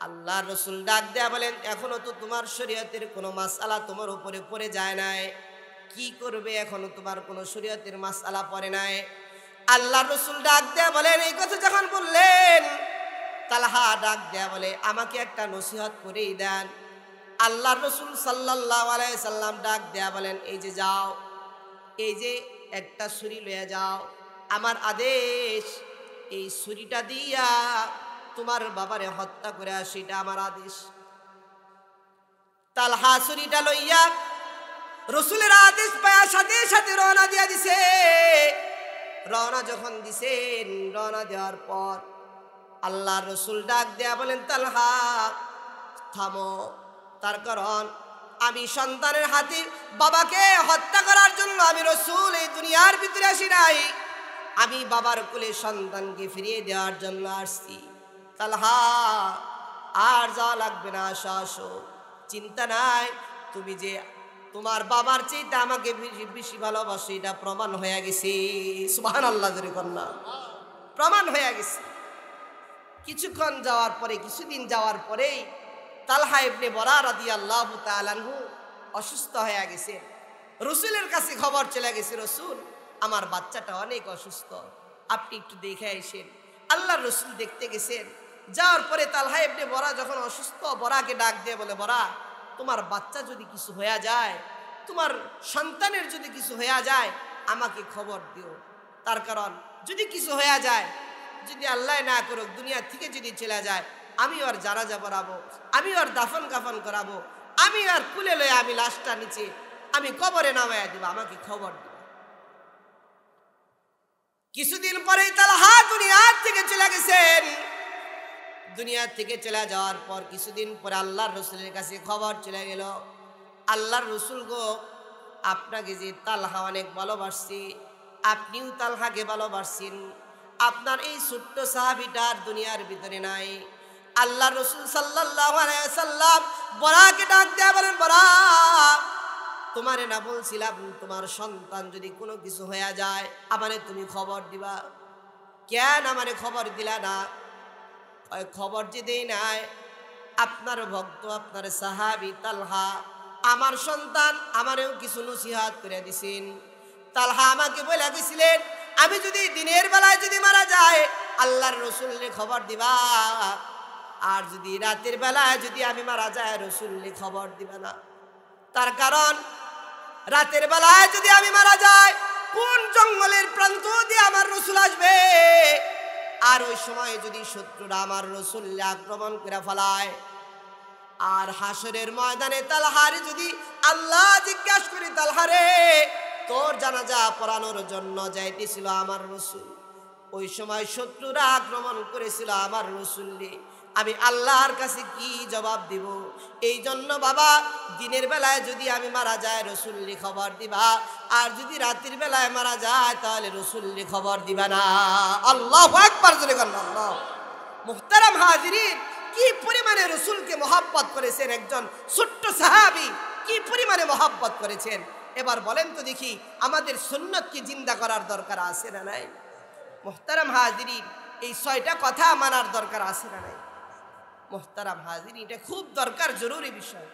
আল্লাহ রসুল ডাক দেয়া বলেন, এখনো তো তোমার শরীয়তের কোনো মাসআলা তোমার উপরে পড়ে যায় নাই, কি করবে? এখনো তোমার কোনো শরীয়তের মাসআলা পড়ে নাই। আল্লাহ রসুল ডাক দেয়া বলেন, এই কথা যখন বললেন, তালহা ডাক দেয়া বলে, আমাকে একটা নসিহত করেই দেন। আল্লাহ রসুল সাল্লাল্লাহু আলাইহি সাল্লাম ডাক দেয়া বলেন, এই যে যাও, এই যে একটা ছুরি লয়ে যাও, আমার আদেশ, এই ছুরিটা দিয়া তোমার বাবারে হত্যা করে আসো, এটা আমার আদেশ। তালহা ছুরিটা লইয়া রসুলের আদেশ পায়া সাথে সাথে রওনা দিয়া দিছে। রওনা যখন দিছেন, রওনা দেওয়ার পর আল্লাহর রাসূল ডাক দেয়া বলেন, তালহা থামো। তার কারণ আমি সন্তানের হাতে বাবাকে হত্যা করার জন্য আমি রাসূল এই দুনিয়ার ভিতরে আসি নাই, আমি বাবার কোলে সন্তানকে ফিরিয়ে দেওয়ার জন্য আসছি। তালহা আর যাওয়া লাগবে না, আসো, চিন্তা নাই, তুমি যে তোমার বাবার চাইতে আমাকে বেশি ভালোবাসো এটা প্রমাণ হয়ে গেছে। সুবহানাল্লাহ, জোরে কন্যা, প্রমাণ হয়ে গেছে। কিছুক্ষণ যাওয়ার পরে, কিছুদিন যাওয়ার পরেই তালহা ইবনে বরা রাদিয়াল্লাহু তাআলা আনহু অসুস্থ হয়ে গেছেন। রাসূলের কাছে খবর চলে গেছে, রাসূল আমার বাচ্চাটা অনেক অসুস্থ, আপনি একটু দেখে আসেন। আল্লাহর রাসূল দেখতে গেছেন। যাওয়ার পরে তালহা ইবনে বরা যখন অসুস্থ, বরাকে ডাক দিয়ে বলে, বরা তোমার বাচ্চা যদি কিছু হয়ে যায়, তোমার সন্তানের যদি কিছু হয়ে যায় আমাকে খবর দিও। তার কারণ যদি কিছু হয়ে যায়, যদি আল্লাহ না করুক দুনিয়া থেকে যদি চলে যায়, আমি ওর জানাজা পড়াবো, আমি ওর দাফন কাফন করাবো, আমি ওর কুলে লয়ে আমি লাশটা নিচে আমি কবরে নামাইয়া দিব, আমাকে খবর দিব। কিছুদিন পরেই তালহা দুনিয়ার থেকে চলে গেছেন। দুনিয়া থেকে চলে যাওয়ার পর কিছুদিন পরে আল্লাহর রাসূলের কাছে খবর চলে গেল, আল্লাহর রাসূল গো, আপনাকে যে তালহা অনেক ভালোবাসছে, আপনিও তালহাকে ভালোবাসছেন, আপনার এই ছোট্ট সাহাবীটার দুনিয়ার ভিতরে নাই। আল্লাহর রাসূল সাল্লাল্লাহু আলাইহি ওয়াসাল্লাম বরাকে ডাক দেয়া বলেন, বরা তোমারে না বলছিলাম তোমার সন্তান যদি কোনো কিছু হয়ে যায় আমারে তুমি খবর দিবা, কেন আমারে খবর দিলা না? খবর যে দেই নাই, আপনার ভক্ত আপনার সাহাবী তালহা আমার সন্তান আমারেও কিছু নসিহত করে দিছেন। তালহা আমাকে বলে গেছিলেন, আমি যদি দিনের বেলায় যদি মারা যায় আল্লাহর রাসূলকে খবর দিবা, আর যদি রাতের বেলায় যদি আমি মারা যায় রাসূলকে খবর দিবা না। তার কারণ রাতের বেলায় যদি আমি মারা যাই, কোন জঙ্গলের প্রান্ত দিয়ে আমার রাসূল আসবে, আর ওই সময় যদি শত্রুরা আমার রাসূলকে আক্রমণ করে ফেলায়, আর হাসরের ময়দানে তালহারে যদি আল্লাহ জিজ্ঞাসা করি, তালহারে তোর জানাজা পড়ানোর জন্য যাইতেছিল আমার রাসূল, ওই সময় শত্রুরা আক্রমণ করেছিল আমার রাসূলকে, আমি আল্লাহর কাছে কি জবাব দিব? এই জন্য বাবা দিনের বেলায় যদি আমি মারা যায় রাসূলকে খবর দিবা, আর যদি রাতের বেলায় মারা যায় তাহলে রাসূলকে খবর দিবা না। আল্লাহু আকবার, জোরে বলেন আল্লাহ। মুহতারাম হাজিরিন, কি পরিমাণে রাসূলকে মহব্বত করেছেন একজন ছোট্ট সাহাবী, কি পরিমাণে মহব্বত করেছেন। এবার বলেন তো দেখি, আমাদের সুন্নতকে জিন্দা করার দরকার আছে না নাই? মুহতারাম হাজিরিন, এই 6টা কথা মানার দরকার আছে না নাই? মুহতারাম হাজিরিন, এটা খুব দরকার, জরুরি বিষয়।